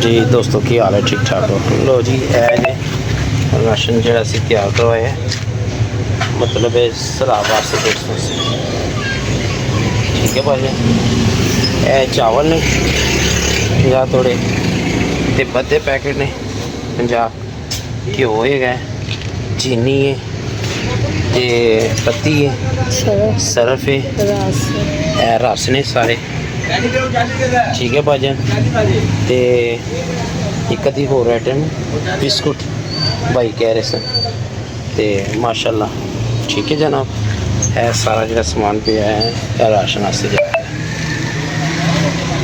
जी दोस्तों की हाल है ठीक ठाक हो। लो जी है जे राशन जो असी तैयार करवाया मतलब सलाब वास्ते दोस्तों से ठीक है भाजी। ए चावल ने 50 थोड़े ते बद्दे पैकेट ने 50 घ्यो है चीनी है ते पत्ती है सरफ है रस ने सारे ठीक है भाजन। तो एक अद्धी होर आइटम बिस्कुट भाई कह रहे सन तो माशाल्लाह ठीक है जनाब है सारा जो समान पे है राशन वास्ते जा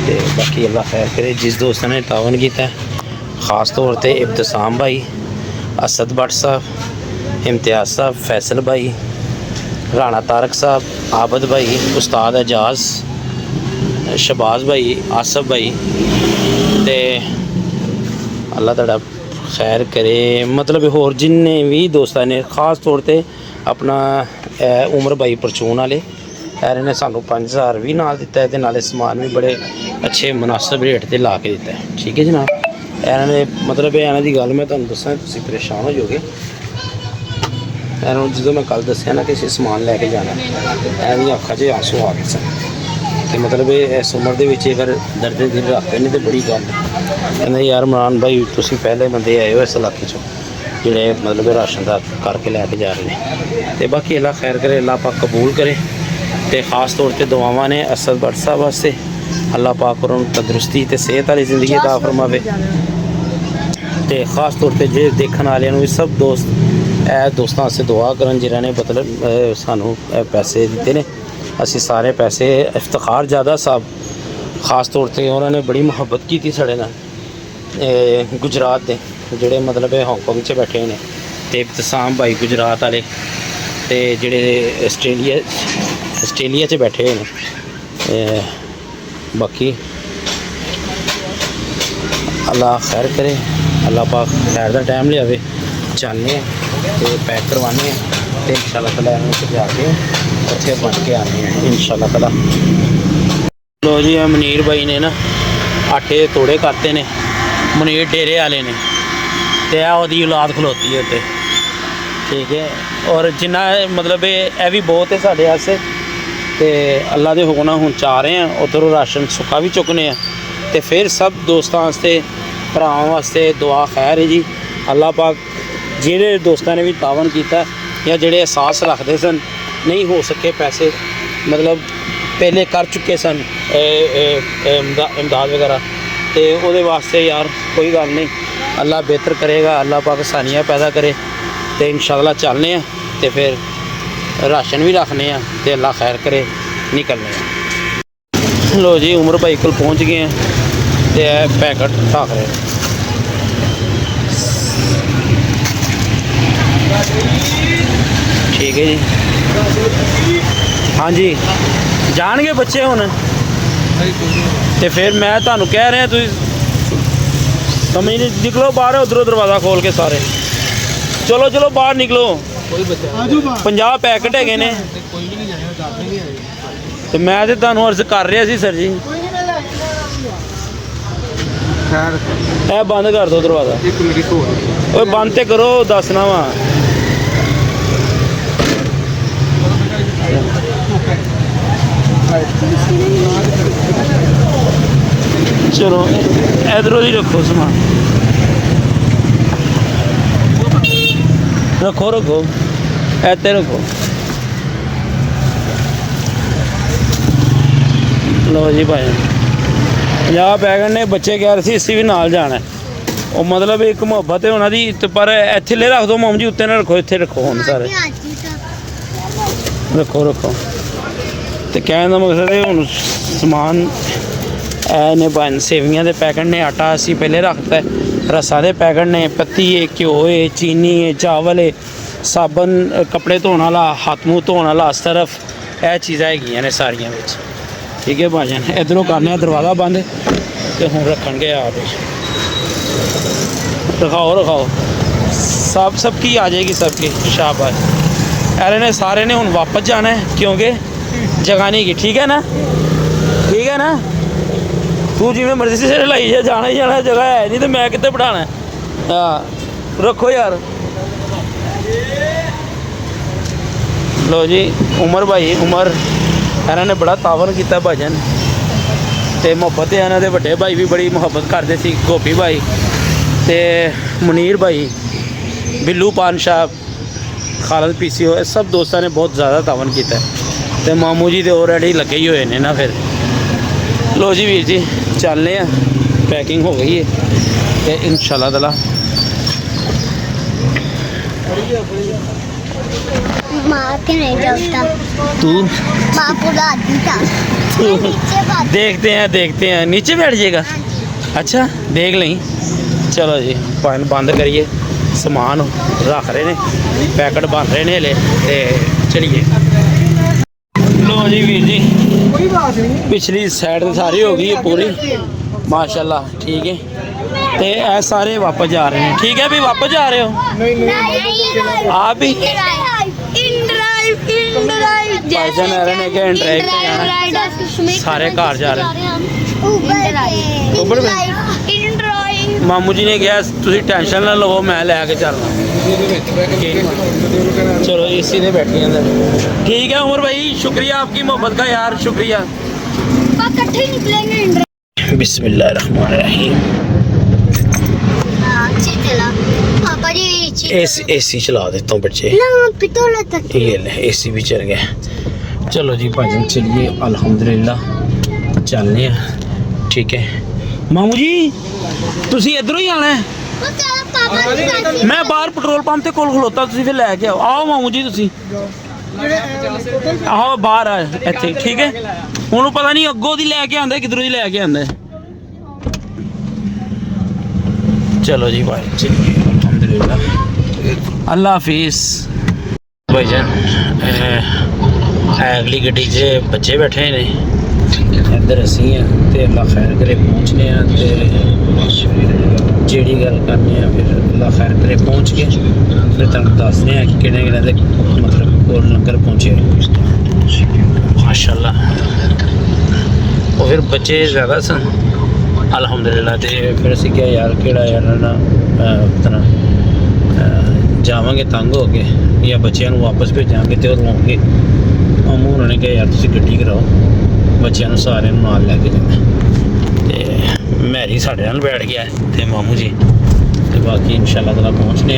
तो बाकी अल्लाह खैर करे। जिस दोस्त ने तावन किया ख़ास तौर पर इब्तिसाम भाई, असद भट्ट साहब, इम्तियाज़ साहब, फैसल भाई, राणा तारक साहब, आबद भाई, उस्ताद एजाज, शबाज भाई, आसफ भाई ते अल्लाह ताला खैर करे। मतलब होर जिन्ने भी दोस्तों ने खास तौर पर अपना उमर भाई परचून वाले इन्हें सानू 5000 भी नाल दिता है, नाले समान भी बड़े अच्छे मुनासिब रेट पर ला के दिता है ठीक है जनाब। इन्होंने मतलब इन्हों की गल मैं तुहानू दसां तुसीं परेशान हो जाओगे। जो मैं कल दसिया ना कि समान लैके जाना एवं अखा च आंसू आ गए सन तो मतलब इस उम्र के अगर दर्द दिल रखते नहीं तो बड़ी गल कहते यार इमरान भाई तुसीं पहले बंदे आए हो इस इलाके चो जोड़े मतलब राशन का करके लैके जा रहे हैं। तो बाकी अल्लाह खैर करे, अल्लाह पाक कबूल करे। तो ख़ास तौर पर दुआवां ने असद भट्ट साहब वास्ते अल्लाह पाक उन्होंने तंदुरुस्ती तो सेहत वाली जिंदगी अता फरमावे। तो ख़ास तौर पर जे देखने वाले भी सब दोस्त दोस्तों वास्ते दुआ करन जिन्होंने मतलब सानू पैसे दिते ने। असी सारे पैसे इफ्तिखार ज़्यादा साहब ख़ास तौर पर उन्होंने बड़ी मुहब्बत की थी साढ़े नाल गुजरात के जोड़े मतलब हांगकांग च बैठे ने तो इब्तिसाम भाई गुजरात वाले तो जोड़े आस्ट्रेलिया च बैठे ने। बाकी अल्लाह खैर करे, अल्लाह पाक खैर का टाइम लियावे। चलने तो पैक करवाने तो इंशाअल्लाह ताला जाके उत्थे बन के आने हैं इंशाअल्लाह ताला। लो जी मुनीर भाई ने ना आटे तोड़े करते ने, मुनीर डेरे वाले ने तो वही औलाद खलोती है उत्ते ठीक है। और जिन्ना मतलब यह भी बहुत है साढ़े वास्ते तो अल्लाह के हुक्म हुण चा रहे हैं उधरों राशन सुखा भी चुकने तो फिर सब दोस्तों वास्ते भरावां वास्ते दुआ खैर है जी। अल्लाह पाक जिहड़े दोस्तों ने भी तावन किया या जिहड़े एहसास रखते सन नहीं हो सके पैसे मतलब पहले कर चुके सन इमदाद वगैरह तो वो वास्ते यार कोई गल नहीं, अल्लाह बेहतर करेगा, अल्लाह पाक आसानियाँ पैदा करे तो इंशाअल्लाह चलने तो फिर राशन भी रखने तो अल्लाह खैर करे निकलने। लो जी उमर भाई को पहुँच गए हैं तो पैकेट रख रहे ठीक है जी। हाँ जी जाएंगे बच्चे हुण तो फिर मैं तुहानू कह रहा तुम समझ नहीं निकलो बाहर उधरों दरवाज़ा खोल के सारे चलो चलो बाहर निकलो। 50 पैकेट है ने तो मैं तो तुहानू अर्ज कर रहा सी सर जी बंद कर दो दरवाज़ा बंद तो करो दसना वा चलो इधरों ही रखो समान रखो रखो ऐसे रखो। लो जी भाई 50 पैकेट ने बच्चे कह रहे थे इसी भी नाल जाना वो मतलब एक मुहब्बत है उन्होंने पर इत्थे रख दो मोम जी उत्ते ना रखो इत्थे रखो हम सारे रखो रखो। तो कहने का मकसद है हूँ समान ने बन सेवियां के पैकेट ने आटा असी पहले रखता है, रसा के पैकेट ने, पत्ती है, घ्यो है, चीनी है, चावल है, साबन कपड़े धोने वाला, हाथ मूँह धोने वाला, सरफ यह चीज़ां हैगियां ने सारियां विच ठीक है भाजन। इधरों करने दरवाज़ा बंद तो हूँ रखणगे आप रखाओ रखाओ सब सबकी आ जाएगी सबकी शाबाश। अरे ने सारे ने हूँ वापस जाना है क्योंकि जगह नहीं की ठीक है ना ਤੂੰ ਜਿਵੇਂ ਮਰਜ਼ੀ ਸਿਰ ਲਾਈ ਜਾ, ਜਾਣਾ ਹੀ ਜਾਣਾ, ਜਗ੍ਹਾ ਹੈ ਨਹੀਂ ਤੇ ਮੈਂ ਕਿੱਥੇ ਬਿਠਾਣਾ। ਹਾਂ ਰੱਖੋ ਯਾਰ। ਲੋ ਜੀ ਉਮਰ ਭਾਈ, ਉਮਰ ਇਹਨਾਂ ਨੇ ਬੜਾ ਤਾਵਨ ਕੀਤਾ ਭਾਜਨ ਤੇ ਮੁਹੱਬਤ ਇਹਨਾਂ ਦੇ ਵੱਡੇ ਭਾਈ ਵੀ ਬੜੀ ਮੁਹੱਬਤ ਕਰਦੇ ਸੀ, ਗੋਪੀ ਭਾਈ ਤੇ ਮੁਨੀਰ ਭਾਈ, ਬਿੱਲੂ ਪਾਨ ਸ਼ਾਹ, ਖਾਲਦ ਪੀਸੀਓ, ਇਹ ਸਭ ਦੋਸਤਾਂ ਨੇ ਬਹੁਤ ਜ਼ਿਆਦਾ ਤਾਵਨ ਕੀਤਾ ਤੇ ਮਾਮੂ ਜੀ ਦੇ ਆਲਰੇਡੀ ਲੱਗੇ ਹੀ ਹੋਏ ਨੇ ਨਾ। ਫਿਰ ਲੋ ਜੀ ਵੀਰ ਜੀ ਚੱਲਦੇ ਆ, ਪੈਕਿੰਗ ਹੋ ਗਈ ਹੈ ਤੇ ਇਨਸ਼ਾਅੱਲਾ ਤਾਲਾ माँ के नहीं जाता, तू माँ पूरा आदमी था। देखते हैं नीचे बैठ जाएगा। अच्छा देख लें। चलो जी बंद करिए, समान रख रहे ने, पैकेट बन रहे ने हले ते चलिए। लो जी वीर जी पिछली साइड तो सारी हो गई है पूरी माशाल्लाह, ठीक है। ते ए सारे वापस जा रहे हैं, ठीक है भी वापस जा रहे हो आप भी? भाईजान ने क्या ड्राइव पे जाना, सारे घर जा रहे हैं। उबर में मामू जी ने कहा तुम टेंशन ना लो, मैं लैके चलना। चलो इसी ने बैठी अंदर, ठीक है उमर भाई, शुक्रिया आपकी मोहब्बत का यार, शुक्रिया। बिस्मिल्लाहिर्रहमानिर्रहीम। एसी चला देता हूँ बच्चे, ये ले एसी भी चल गया। चलो जी भाजन चलिए अल्हम्दुलिल्लाह चलने हैं, ठीक है। मामू जी तुसी इधरों ही आना है, मैं बाहर पेट्रोल पंप ते कोल खलोता, तुसी फिर लैके आओ। आओ मामू जी तुसी आओ बाहर आ इत्थे, ठीक है। हुण पता नहीं अगों दी लैके आंदा किधरों दी लैके आंदा। चलो जी भाई चलिए अल्हम्दुलिल्लाह, अल्लाह हाफिज़। भाईजान अगली गड्डी च बच्चे बैठे ने, इधर असी हैं ते अल्लाह खैर करे पहुँचने ते जेड़ी गल करने फिर अल्लाह खैर करे पहुँच के फिर तुहानूं दसने कि किहड़े दे मतलब कोल लंगर पहुँचे माशाल्लाह। और फिर बच्चे ज़्यादा सन अल्हम्दुलिल्लाह, ते फिर असी क्या यार केड़ा यार ना पता जावांगे तंग हो के या बच्चों वापस भेजांगे तो रोंगे। मामू उन्होंने कहा यार तुम गड्डी कराओ, बच्चों सारे नाल लैके जाना। तो मैरी साढ़े नाल बैठ गया तो मामू जी, तो बाकी इंशाल्लाह ताला पहुँचने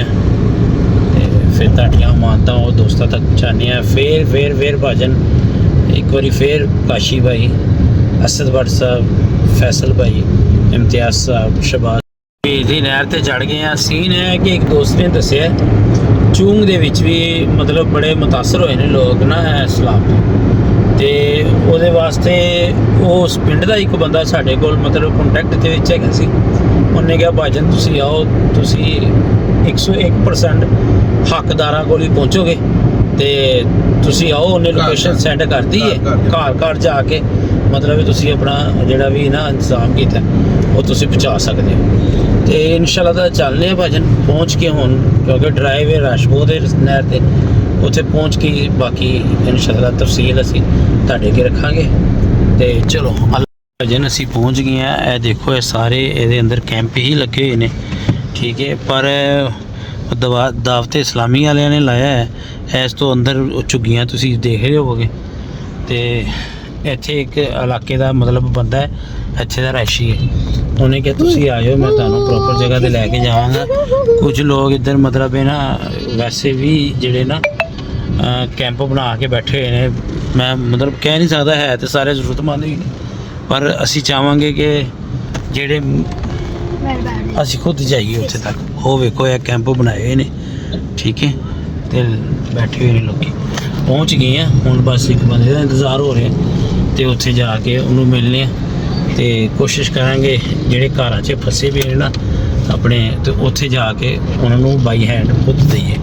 फिर तुहाडियां अमानतां और दोस्तों तक पहुँचाने। फिर भाजन एक बारी फिर काशी भाई, असद भट्ट साहब, फैसल भाई, इम्तियाज़ साहब, शबाज जी नहर ते चढ़ गए हैं। सीन है कि एक दोस्त ने दसिया चूंग दे विच भी मतलब बड़े मुतासर होए ने लोग ना इस्लाम ते ओहदे वास्ते उस पिंड दा एक बंदा साडे कोल मतलब कॉन्टैक्ट दे विच हैगा सी। उन्हें कहा भाजन तुसी आओ, तुसी 101% हकदारां कोल ही पहुँचोगे ते तुसी आओ। उन्हें लोकेशन सेंड कर दी है, घर घर जाके मतलब तुसी अपना जिहड़ा भी ना इंतजाम कीता वो तुसी पहुँचा सकते हो। तो इंशाल्लाह ताला चलने भाजन पहुँच के हुण क्योंकि ड्राइव है रश बहुत है नहर ते, उत्थे पहुँच के बाकी इंशाल्लाह तफसील असी तुहाडे अगे रखांगे। तो चलो भाजन असी पहुँच गए हैं। ये देखो ये सारे ये अंदर कैंप ही लगे हुए ने, ठीक है। पर दावत इस्लामी वाले ने लाया है, इस तो अंदर झुग्गियां तुसी देख रहे होवोगे। तो इत्थे एक इलाके का मतलब बंदा है, इत्थे दा रैशी है। उन्हें कहा तुसी आयो, मैं तुहानूं प्रॉपर जगह ते लैके जावांगा। कुछ लोग इधर मतलब है ना वैसे भी जिहड़े ना कैंप बना के बैठे हुए ने, मैं मतलब कह नहीं सकदा है तो सारे जरूरतमंद ही, पर असी चाहांगे कि जिहड़े असी खुद जाइए उत्थे तक। वो वेखो ये कैंप बनाए हुए ने, ठीक है, ते बैठे हुए ने लोग। पहुँच गए हैं हुण, बस एक बंदे का इंतज़ार हो रहा है तो उत्थे जाके उन्होंने मिलने तो कोशिश करांगे जिहड़े घरां 'च फसे भी ने ना अपने, तो उत्थे जाके उन्होंने बाई हैंड खुद दईए।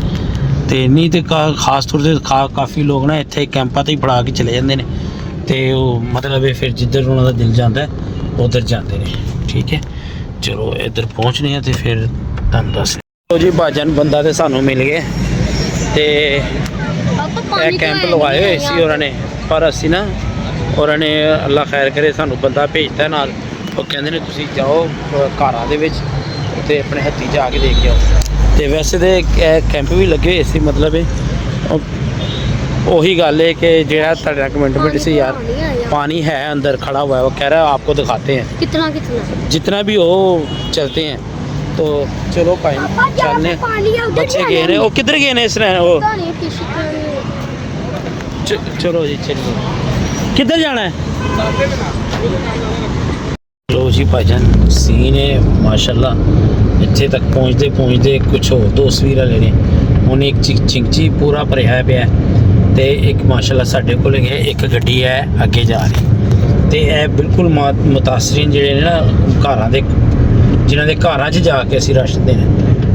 तो नहीं तो खास तौर पर काफ़ी लोग ना इत्थे कैंपां ते ही फड़ा के चले जाते हैं, तो मतलब फिर जिधर उन्होंने दिल जाता है उधर जाते हैं, ठीक है। चलो इधर पहुँचने हैं तो फिर तुहानूं दस जी भाजन बंदा तो सानू मिल गए तो कैंप लगवाए हुए सी उन्होंने, पर असी ना उन्होंने अल्लाह खैर करे सानू बंदा भेजता नाल, ਉਹ ਕਹਿੰਦੇ ਨੇ ਤੁਸੀਂ ਜਾਓ ਘਰਾਂ ਦੇ ਵਿੱਚ ਤੇ ਆਪਣੇ ਹੱਥੀਂ ਜਾ ਕੇ ਦੇਖ ਕੇ ਆਓ। ਤੇ ਵੈਸੇ ਤੇ ਕੈਂਪ ਵੀ ਲੱਗੇ ਹੋਏ ਸੀ, ਮਤਲਬ ਉਹੀ ਗੱਲ है कि ਜਿਹੜਾ ਤੁਹਾਡਾ कमेंटमेंट से यार पानी है अंदर खड़ा हुआ है, वो कह रहा है आपको दिखाते हैं कितना जितना भी हो चलते हैं। तो चलो भाई चलने, बच्चे गए ने, वो किधर गए ने इस वो चलो जी चलिए, किधर जाना है? लो जी भाईजान सीन है माशाल्लाह, ਇੱਥੇ तक पहुँचते पहुँचते कुछ हो दो तस्वीर लेने ਹੁਣ ਇੱਕ ਚਿੰਚੀ ਪੂਰਾ ਭਰਿਆ ਪਿਆ ਤੇ ਇੱਕ ਮਾਸ਼ਾਅੱਲਾ ਸਾਡੇ ਕੋਲ ਹੈ ਇੱਕ ਗੱਡੀ ਹੈ ਅੱਗੇ ਜਾ ਰਹੀ। ਤੇ ਇਹ ਬਿਲਕੁਲ ਮੁਤਾਸਰੀਨ ਜਿਹੜੇ ਨੇ ਨਾ ਘਰਾਂ ਦੇ, ਜਿਨ੍ਹਾਂ ਦੇ ਘਰਾਂ 'ਚ ਜਾ ਕੇ ਅਸੀਂ ਰਸ਼ਦੇ ਨੇ,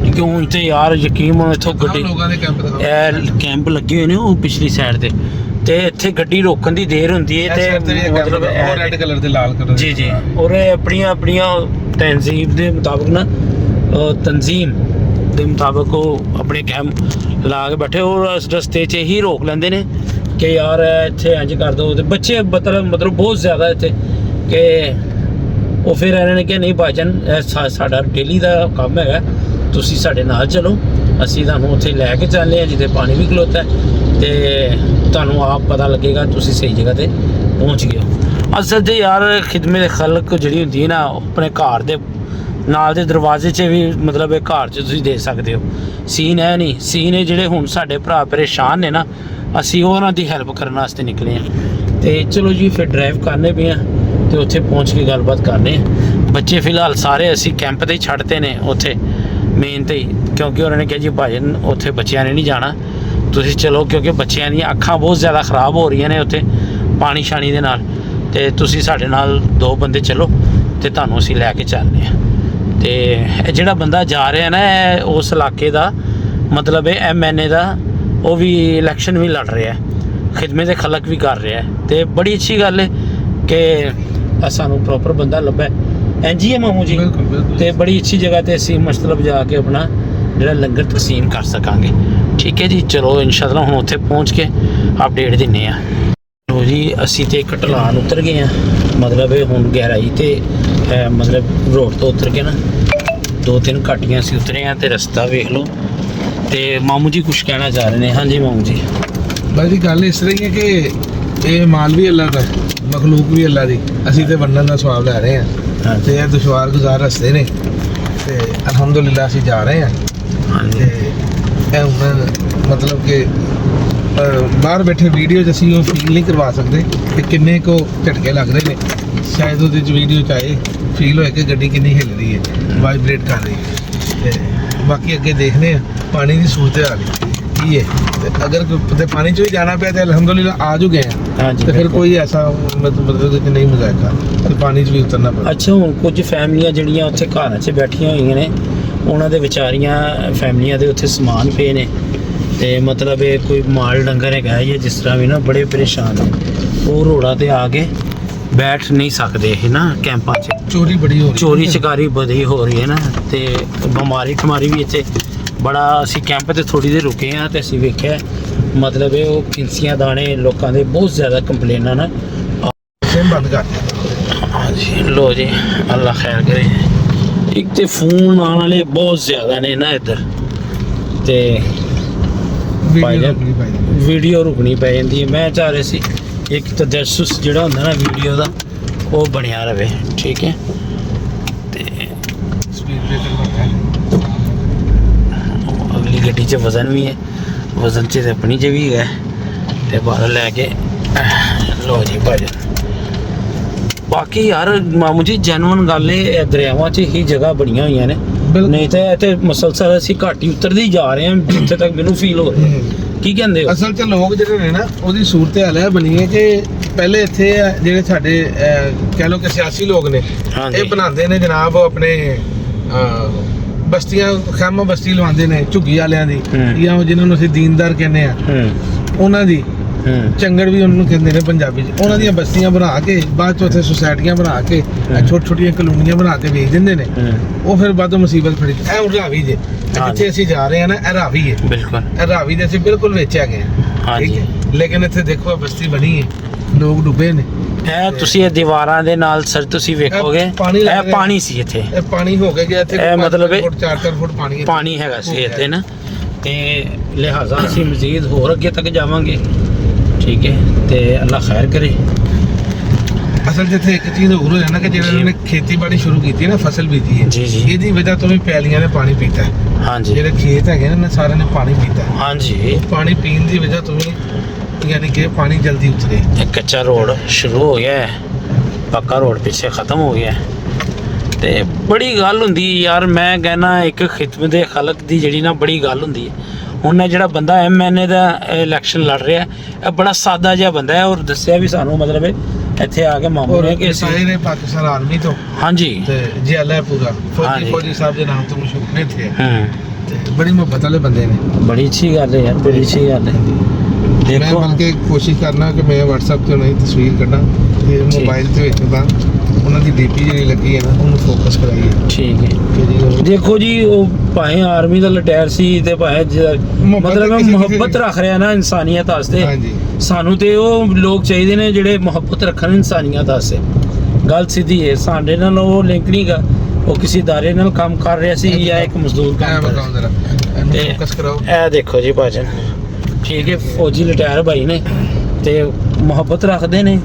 ਕਿਉਂਕਿ ਹੁਣ ਤੇ ਯਾਰ ਯਕੀਨ ਮੰਨੋ ਇੱਥੋਂ ਗੱਡੀ ਲੋਕਾਂ ਦੇ ਕੈਂਪ ਇਹ ਕੈਂਪ ਲੱਗੇ ਹੋਏ ਨੇ ਉਹ ਪਿਛਲੀ ਸਾਈਡ ਤੇ ਇੱਥੇ ਗੱਡੀ ਰੋਕਣ ਦੀ ਦੇਰ ਹੁੰਦੀ ਹੈ ਤੇ ਮਤਲਬ ਉਹ ਰੈੱਡ ਕਲਰ ਦੇ ਲਾਲ ਕਲਰ ਜੀ ਜੀ, ਔਰ ਆਪਣੀਆਂ ਤਹਿਜ਼ੀਬ ਦੇ ਮੁਤਾਬਕ ਨਾ ਤਨਜ਼ੀਮ ਦੇ ਮੁਤਾਬਕ ਉਹ ਆਪਣੇ ਕੈਂਪ ਲਾ ਕੇ ਬੈਠੇ ਔਰ ਰਸਤੇ 'ਚ ਹੀ ਰੋਕ ਲੈਂਦੇ ਨੇ ਕਿ ਯਾਰ ਇੱਥੇ ਇੰਝ ਕਰ ਦਿਓ। ਤੇ ਬੱਚੇ ਮਤਲਬ ਬਹੁਤ ਜ਼ਿਆਦਾ ਇੱਥੇ ਕਿ ਉਹ ਫਿਰ ਇਹਨਾਂ ਨੇ ਕਿਹਾ ਨਹੀਂ ਭਾਈਜਾਨ ਸਾਡਾ ਡੇਲੀ ਦਾ ਕੰਮ ਹੈਗਾ, ਤੁਸੀਂ ਸਾਡੇ ਨਾਲ ਚਲੋ, ਅਸੀਂ ਤੁਹਾਨੂੰ ਉੱਥੇ ਲੈ ਕੇ ਚੱਲੇ ਹਾਂ ਜਿੱਥੇ ਪਾਣੀ ਵੀ ਖਲੋਤਾ ਤੇ ਤੁਹਾਨੂੰ ਆਪ ਪਤਾ ਲੱਗੇਗਾ ਤੁਸੀਂ ਸਹੀ ਜਗ੍ਹਾ ਤੇ ਪਹੁੰਚ ਗਏ ਹੋ। ਅਸਲ 'ਚ ਯਾਰ ਖਿਦਮਤ ਖਲਕ ਜਿਹੜੀ ਹੁੰਦੀ ਹੈ ਨਾ, ਆਪਣੇ ਘਰ ਦੇ ਨਾਲ ਦੇ ਦਰਵਾਜ਼ੇ 'ਚ ਵੀ ਮਤਲਬ ਇਹ ਘਰ 'ਚ ਤੁਸੀਂ ਦੇ ਸਕਦੇ ਹੋ। ਸੀਨ ਹੈ ਨਹੀਂ, ਸੀਨ ਹੈ ਜਿਹੜੇ ਹੁਣ ਸਾਡੇ ਭਰਾ ਪਰੇਸ਼ਾਨ ਨੇ ਨਾ, ਅਸੀਂ ਉਹਨਾਂ ਦੀ ਹੈਲਪ ਕਰਨ ਵਾਸਤੇ ਨਿਕਲੇ ਹਾਂ। ਤੇ ਚਲੋ ਜੀ ਫਿਰ ਡਰਾਈਵ ਕਰਨੇ ਪਏ ਆ ਤੇ ਉੱਥੇ ਪਹੁੰਚ ਕੇ ਗੱਲਬਾਤ ਕਰਨੇ ਆ। ਬੱਚੇ ਫਿਲਹਾਲ ਸਾਰੇ ਅਸੀਂ ਕੈਂਪ 'ਤੇ ਹੀ ਛੱਡਤੇ ਨੇ ਉੱਥੇ ਮੇਨ 'ਤੇ ਹੀ, ਕਿਉਂਕਿ ਉਹਨਾਂ ਨੇ ਕਿਹਾ ਜੀ ਭਾਜਨ ਉੱਥੇ ਬੱਚਿਆਂ ਨੇ ਨਹੀਂ ਜਾਣਾ, ਤੁਸੀਂ ਚਲੋ, ਕਿਉਂਕਿ ਬੱਚਿਆਂ ਦੀਆਂ ਅੱਖਾਂ ਬਹੁਤ ਜ਼ਿਆਦਾ ਖ਼ਰਾਬ ਹੋ ਰਹੀਆਂ ਨੇ ਉੱਥੇ ਪਾਣੀ ਛਾਣੀ ਦੇ ਨਾਲ, ਤੇ ਤੁਸੀਂ ਸਾਡੇ ਨਾਲ 2 ਬੰਦੇ ਚਲੋ ਤੇ ਤੁਹਾਨੂੰ ਅਸੀਂ ਲੈ ਕੇ ਚੱਲਦੇ ਹਾਂ। ਤੇ ਇਹ ਜਿਹੜਾ ਬੰਦਾ ਜਾ ਰਿਹਾ ਨਾ ਇਹ ਉਸ ਇਲਾਕੇ ਦਾ ਮਤਲਬ ਹੈ MNA ਦਾ, ਉਹ ਵੀ ਇਲੈਕਸ਼ਨ ਵੀ ਲੜ ਰਿਹਾ, ਖਿਦਮਤ ਖਲਕ ਵੀ ਕਰ ਰਿਹਾ ਤੇ ਬੜੀ ਅੱਛੀ ਗੱਲ ਹੈ ਕਿ ਸਾਨੂੰ ਪ੍ਰੋਪਰ ਬੰਦਾ ਲੱਭਾ। ਇੰਝ ਹੀ ਹੈ ਮਾਮੂ ਜੀ, ਤੇ ਬੜੀ ਅੱਛੀ ਜਗ੍ਹਾ ਤੇ ਅਸੀਂ ਮਤਲਬ ਜਾ ਕੇ ਆਪਣਾ ਜਿਹੜਾ ਲੰਗਰ ਤਕਸੀਮ ਕਰ ਸਕਾਂਗੇ। ਠੀਕ ਹੈ ਜੀ, ਚਲੋ ਇਨਸ਼ਾਅੱਲਾ ਹੁਣ ਉੱਥੇ ਪਹੁੰਚ ਕੇ ਅਪਡੇਟ ਦਿੰਨੇ ਆ। ਲੋ ਜੀ ਅਸੀਂ ਤੇ ਇੱਕ ਢਲਾਨ ਉਤਰ ਗਏ ਆ, ਮਤਲਬ ਇਹ ਹੁਣ ਗਹਿਰਾਈ ਤੇ ਮਤਲਬ ਰੋਡ ਤੋਂ ਉਤਰ ਕੇ ਨਾ 2-3 ਘਾਟੀਆਂ ਅਸੀਂ ਉਤਰੇ ਆ ਤੇ ਰਸਤਾ ਵੇਖ ਲਓ। ਤੇ ਮਾਮੂ ਜੀ ਕੁਝ ਕਹਿਣਾ ਚਾਹ ਰਹੇ ਨੇ? ਹਾਂਜੀ ਮਾਮੂ ਜੀ। ਬਸ ਜੀ ਗੱਲ ਇਸ ਤਰ੍ਹਾਂ ਹੀ ਹੈ ਕਿ ਇਹ ਮਾਲ ਵੀ ਅੱਲਾ ਦਾ, ਮਖਲੂਕ ਵੀ ਅੱਲਾ ਦੀ, ਅਸੀਂ ਤੇ ਵੰਡਣ ਦਾ ਸਵਾਬ ਲੈ ਰਹੇ ਹਾਂ ਤੇ ਇਹ ਦੁਸ਼ਵਾਰ ਗੁਜ਼ਾਰ ਰਸਤੇ ਨੇ ਤੇ ਅਲਹਮਦੁਲਿਲਾ ਅਸੀਂ ਜਾ ਰਹੇ ਹਾਂ। ਤੇ ਇਹ ਹੁਣ ਮਤਲਬ ਕਿ ਬਾਹਰ ਬੈਠੇ ਵੀਡੀਓ 'ਚ ਅਸੀਂ ਉਹ ਫੀਲ ਨਹੀਂ ਕਰਵਾ ਸਕਦੇ ਕਿ ਕਿੰਨੇ ਕੁ ਝਟਕੇ ਲੱਗ ਰਹੇ ਨੇ। ਸ਼ਾਇਦ ਉਹਦੇ 'ਚ ਵੀਡੀਓ 'ਚ ਆਏ ਫੀਲ ਹੋਏ ਕਿ ਗੱਡੀ ਕਿੰਨੀ ਹਿੱਲ ਰਹੀ ਹੈ, ਵਾਈਬ੍ਰੇਟ ਕਰ ਰਹੀ ਹੈ। ਤੇ ਬਾਕੀ ਅੱਗੇ ਦੇਖਦੇ ਹਾਂ ਪਾਣੀ ਦੀ ਸੂਰਤ ਹਾਲ ਕੀ ਹੈ, ਤੇ ਅਗਰ ਤੇ ਪਾਣੀ 'ਚ ਵੀ ਜਾਣਾ ਪਿਆ ਤੇ ਅਲਹਮਦੁਲਿਲਾ ਆ ਜੂ ਗਏ ਹਾਂ ਤੇ ਫਿਰ ਕੋਈ ਐਸਾ ਮਤਲਬ ਕਿ ਨਹੀਂ ਮਜ਼ਾਕਾ ਤੇ ਪਾਣੀ 'ਚ ਵੀ ਉਤਰਨਾ ਪੜਾ। ਅੱਛਾ, ਹੁਣ ਕੁਝ ਫੈਮਲੀਆਂ ਜਿਹੜੀਆਂ ਉੱਥੇ ਘਰਾਂ 'ਚ ਬੈਠੀਆਂ ਹੋਈਆਂ ਨੇ, ਉਹਨਾਂ ਦੇ ਵਿਚਾਰੀਆਂ ਫੈਮਲੀਆਂ ਦੇ ਉੱਥੇ ਸਮਾਨ ਪਏ ਨੇ ਤੇ ਮਤਲਬ ਇਹ ਕੋਈ ਮਾਲ ਡੰਗਰ ਹੈਗਾ ਜਾਂ ਜਿਸ ਤਰ੍ਹਾਂ ਵੀ ਨਾ ਬੜੇ ਪਰੇਸ਼ਾਨ ਨੇ, ਉਹ ਰੋੜਾ ਤੇ ਆ ਕੇ ਬੈਠ ਨਹੀਂ ਸਕਦੇ ਇਹ ਨਾ ਕੈਂਪਾਂ 'ਚ। ਚੋਰੀ ਬੜੀ ਹੋ ਰਹੀ, ਚੋਰੀ ਚਕਾਰੀ ਬੜੀ ਹੋ ਰਹੀ ਹੈ ਨਾ, ਤੇ ਬਿਮਾਰੀ ਠਮਾਰੀ ਵੀ ਇੱਥੇ ਬੜਾ। ਅਸੀਂ ਕੈਂਪ ਤੇ ਥੋੜੀ ਦੇਰ ਰੁਕੇ ਆ ਤੇ ਅਸੀਂ ਵੇਖਿਆ ਮਤਲਬ ਇਹ ਉਹ ਕਿੰਸੀਆਂ ਦਾਣੇ ਲੋਕਾਂ ਦੇ ਬਹੁਤ ਜ਼ਿਆਦਾ ਕੰਪਲੇਨਾਂ ਨਾ ਸਿਮ ਬੰਦ ਕਰ ਦਿੱਤਾ। ਹਾਂਜੀ ਲੋ ਜੀ, ਅੱਲਾ ਖੈਰ ਕਰੇ। ਇੱਕ ਤੇ ਫੋਨ ਆਉਣ ਵਾਲੇ ਬਹੁਤ ਜ਼ਿਆਦਾ ਨੇ ਨਾ ਇੱਧਰ, ਤੇ ਵੀਡੀਓ ਰੁਕਣੀ ਪੈ ਜਾਂਦੀ ਹੈ। ਮੈਂ ਚਾਹ ਰਿਹਾ ਸੀ ਇੱਕ ਤਜਸਸ ਜਿਹੜਾ ਹੁੰਦਾ ਨਾ ਵੀਡੀਓ ਦਾ, ਉਹ ਬਣਿਆ ਰਵੇ। ਠੀਕ ਹੈ, ਤੇ ਸਪੀਡ ਬ੍ਰੇਕਰ ਹੈ, ਅਗਲੀ ਗੱਡੀ 'ਚ ਵਜ਼ਨ ਵੀ ਹੈ, ਵਜ਼ਨ 'ਚ ਤੇ ਆਪਣੀ 'ਚ ਵੀ ਹੈ ਤੇ ਬਾਹਰ ਲੈ ਕੇ ਲੋ ਜੀ ਭਾਜੀ। ਬਾਕੀ ਯਾਰ ਮਾਮੂ ਜੀ ਜੈਨੂਅਨ ਗੱਲ ਇਹ ਦਰਿਆਵਾਂ 'ਚ ਹੀ ਜਗ੍ਹਾ ਬਣੀਆਂ ਹੋਈਆਂ ਨੇ, ਨਹੀਂ ਤਾਂ ਇੱਥੇ ਮਸਲਸਲ ਅਸੀਂ ਘਾਟੀ ਉਤਰਦੇ ਹੀ ਜਾ ਰਹੇ ਹਾਂ ਜਿੱਥੇ ਤੱਕ ਮੈਨੂੰ ਫੀਲ ਹੋ ਰਿਹਾ। ਕੀ ਕਹਿੰਦੇ ਹੋ? ਅਸਲ 'ਚ ਲੋਕ ਜਿਹੜੇ ਨੇ ਨਾ ਉਹਦੀ ਸੂਰਤ ਹਾਲ ਹੈ ਬਣੀ ਹੈ ਕਿ ਪਹਿਲੇ ਇੱਥੇ ਜਿਹੜੇ ਸਾਡੇ ਕਹਿ ਲਓ ਕਿ ਸਿਆਸੀ ਲੋਕ ਨੇ, ਇਹ ਬਣਾਉਂਦੇ ਨੇ ਜਨਾਬ ਆਪਣੇ ਬਸਤੀਆਂ, ਖੈਮਾ ਬਸਤੀ ਲਵਾਉਂਦੇ ਨੇ ਝੁੱਗੀ ਵਾਲਿਆਂ ਦੀ, ਜਾਂ ਜਿਹਨਾਂ ਨੂੰ ਅਸੀਂ ਦੀਨਦਾਰ ਕਹਿੰਦੇ ਆ, ਉਹਨਾਂ ਦੀ ਚੰਗੜ ਵੀ ਉਹਨੂੰ ਕਹਿੰਦੇ ਨੇ ਪੰਜਾਬੀ 'ਚ। ਉਹਨਾਂ ਦੀਆਂ ਬਸਤੀਆਂ ਬਣਾ ਕੇ ਬਾਅਦ 'ਚ ਉੱਥੇ ਸੁਸਾਇਟੀਆਂ ਬਣਾ ਕੇ ਛੋਟੀ ਛੋਟੀਆਂ ਕਲੋਨੀਆਂ ਬਣਾ ਕੇ ਵੇਚ ਦਿੰਦੇ ਨੇ। ਉਹ ਫਿਰ ਬਾਅਦੋਂ ਮੁਸੀਬਤ ਖੜੀ। ਇਹ ਹੁਣ ਰਾਵੀ ਜੇ ਜਿੱਥੇ ਅਸੀਂ ਜਾ ਰਹੇ ਹਾਂ ਨਾ, ਇਹ ਰਾਵੀ ਹੈ ਬਿਲਕੁਲ, ਇਹ ਰਾਵੀ ਦੇ ਅਸੀਂ ਬਿਲਕੁਲ ਵੇਚਿਆ ਗਏ। ਠੀਕ ਹੈ, ਲੇਕਿਨ ਇੱਥੇ ਦੇਖੋ ਬਸਤੀ ਬਣੀ ਹੈ ਲੋਕ ਡੁੱਬੇ ਨੇ। ਇਹ ਤੁਸੀਂ ਇਹ ਦੀਵਾਰਾਂ ਦੇ ਨਾਲ ਸਰ ਤੁਸੀਂ ਵੇਖੋਗੇ ਪਾਣੀ ਲੱਗ ਇਹ ਰਿਹਾ। ਪਾਣੀ ਸੀ ਇੱਥੇ, ਇਹ ਪਾਣੀ ਹੋ ਗਿਆ ਇੱਥੇ ਇਹ ਮਤਲਬ ਇਹ 4-4 ਫੁੱਟ ਪਾਣੀ ਹੈ। ਪਾਣੀ ਹੈਗਾ ਸੀ ਇੱਥੇ ਨਾ, ਤੇ ਲਿਹਾਜ਼ਾ ਅਸੀਂ ਮਜ਼ੀਦ ਹੋਰ ਅੱਗੇ ਤੱਕ ਜਾਵਾਂਗੇ। ਠੀਕ ਹੈ, ਤੇ ਅੱਲਾ ਖੈਰ ਕਰੇ। ਅਸਲ ਜਿੱਥੇ ਇੱਕ ਚੀਜ਼ ਹੋਰ ਹੋ ਜਾਣਾ ਕਿ ਜਿਹੜਾ ਜੀ। ਉਹਨੇ ਖੇਤੀਬਾੜੀ ਸ਼ੁਰੂ ਕੀਤੀ ਨਾ, ਫਸਲ ਬੀਜੀ ਹੈ, ਜੀ ਜੀ ਇਹਦੀ ਵਜ੍ਹਾ ਤੋਂ ਵੀ ਪੈਲੀਆਂ ਨੇ ਪਾਣੀ ਪੀਤਾ ਹੈ। ਹਾਂਜੀ ਜਿਹੜੇ ਖੇਤ ਹੈਗੇ ਨੇ ਸਾਰਿਆਂ ਨੇ ਪਾਣੀ ਪੀਤਾ ਹੈ। ਹਾਂਜੀ। ਪਾਣੀ ਪੀਣ ਦੀ ਵਜ੍ਹਾ ਤੋਂ ਵੀ ਯਾਨੀ ਕਿ ਪਾਣੀ ਜਲਦੀ ਉਤਰੇ। एक कच्चा रोड शुरू हो गया है, पक्का रोड पीछे ख़त्म हो गया है। ਤੇ ਬੜੀ ਗੱਲ ਹੁੰਦੀ ਯਾਰ, ਮੈਂ ਕਹਿੰਦਾ ਇੱਕ ਖਿਦਮਤ ਦੇ ਖਲਕ ਦੀ ਜਿਹੜੀ ਨਾ ਬੜੀ ਗੱਲ ਹੁੰਦੀ ਹੈ। ਹੁਣ ਇਹ ਜਿਹੜਾ ਬੰਦਾ MNA ਦਾ ਇਲੈਕਸ਼ਨ ਲੜ ਰਿਹਾ, ਇਹ ਬੜਾ ਸਾਦਾ ਜਿਹਾ ਬੰਦਾ ਹੈ, ਔਰ ਦੱਸਿਆ ਵੀ ਸਾਨੂੰ ਮਤਲਬ ਇੱਥੇ ਆ ਕੇ ਮਾਮੂ ਨੇ ਕਿ ਸਾਰੇ ਨੇ ਪਾਕਿਸਤਾਨ ਆਰਮੀ ਤੋਂ ਹਾਂਜੀ ਤੇ ਜੇਲਾ ਹੈ ਪੂਰਾ ਹਾਂਜੀ। ਫੌਜੀ ਸਾਹਿਬ ਦੇ ਨਾਮ ਤੋਂ ਮਸ਼ਹੂਰ ਨੇ ਇੱਥੇ ਹੂੰ, ਤੇ ਬੜੀ ਮੁਹੱਬਤ ਵਾਲੇ ਬੰਦੇ ਨੇ। ਬੜੀ ਅੱਛੀ ਗੱਲ ਹੈ ਯਾਰ, ਬੜੀ ਅੱਛੀ ਗੱਲ ਹੈ। ਮੈਂ ਦੇਖੋ ਬਲਕਿ ਕੋਸ਼ਿਸ਼ ਕਰਨਾ ਕਿ ਮੈਂ WhatsApp ਤੇ ਉਹਨਾਂ ਦੀ ਤਸਵੀਰ ਕੱਢਾਂ ਤੇ ਮੋਬਾਈਲ ਦੇ ਵਿੱਚ ਤਾਂ ਉਹਨਾਂ ਦੀ DP ਜਿਹੜੀ ਲੱਗੀ ਹੈ ਨਾ ਉਹਨੂੰ ਫੋਕਸ ਕਰਾਈਏ ਠੀਕ ਹੈ। ਕਿ ਜੀ ਉਹ ਦੇਖੋ ਜੀ, ਉਹ ਭਾਵੇਂ ਆਰਮੀ ਦਾ ਲਟੈਰ ਸੀ ਤੇ ਭਾਵੇਂ ਮਤਲਬ ਮੁਹੱਬਤ ਰੱਖ ਰਿਹਾ ਨਾ ਇਨਸਾਨੀਅਤ ਵਾਸਤੇ। ਹਾਂਜੀ ਸਾਨੂੰ ਤੇ ਉਹ ਲੋਕ ਚਾਹੀਦੇ ਨੇ ਜਿਹੜੇ ਮੁਹੱਬਤ ਰੱਖਣ ਇਨਸਾਨੀਅਤ ਵਾਸਤੇ। ਗੱਲ ਸਿੱਧੀ ਹੈ, ਸਾਡੇ ਨਾਲ ਉਹ ਲਿੰਕ ਨਹੀਂ ਗਾ। ਉਹ ਕਿਸੇ ادارے ਨਾਲ ਕੰਮ ਕਰ ਰਿਹਾ ਸੀ ਜਾਂ ਇੱਕ ਮਜ਼ਦੂਰ ਕੰਮ ਕਰ ਰਿਹਾ ਜ਼ਰਾ ਇਹਨੂੰ ਤੇ ਫੋਕਸ ਕਰਾਓ। ਇਹ ਦੇਖੋ ਜੀ ਭਾਜਨ, ਠੀਕ ਹੈ, ਫੌਜੀ ਲਟੈਰ ਭਾਈ ਨੇ ਤੇ ਮੁਹੱਬਤ ਰੱਖਦੇ ਨੇ।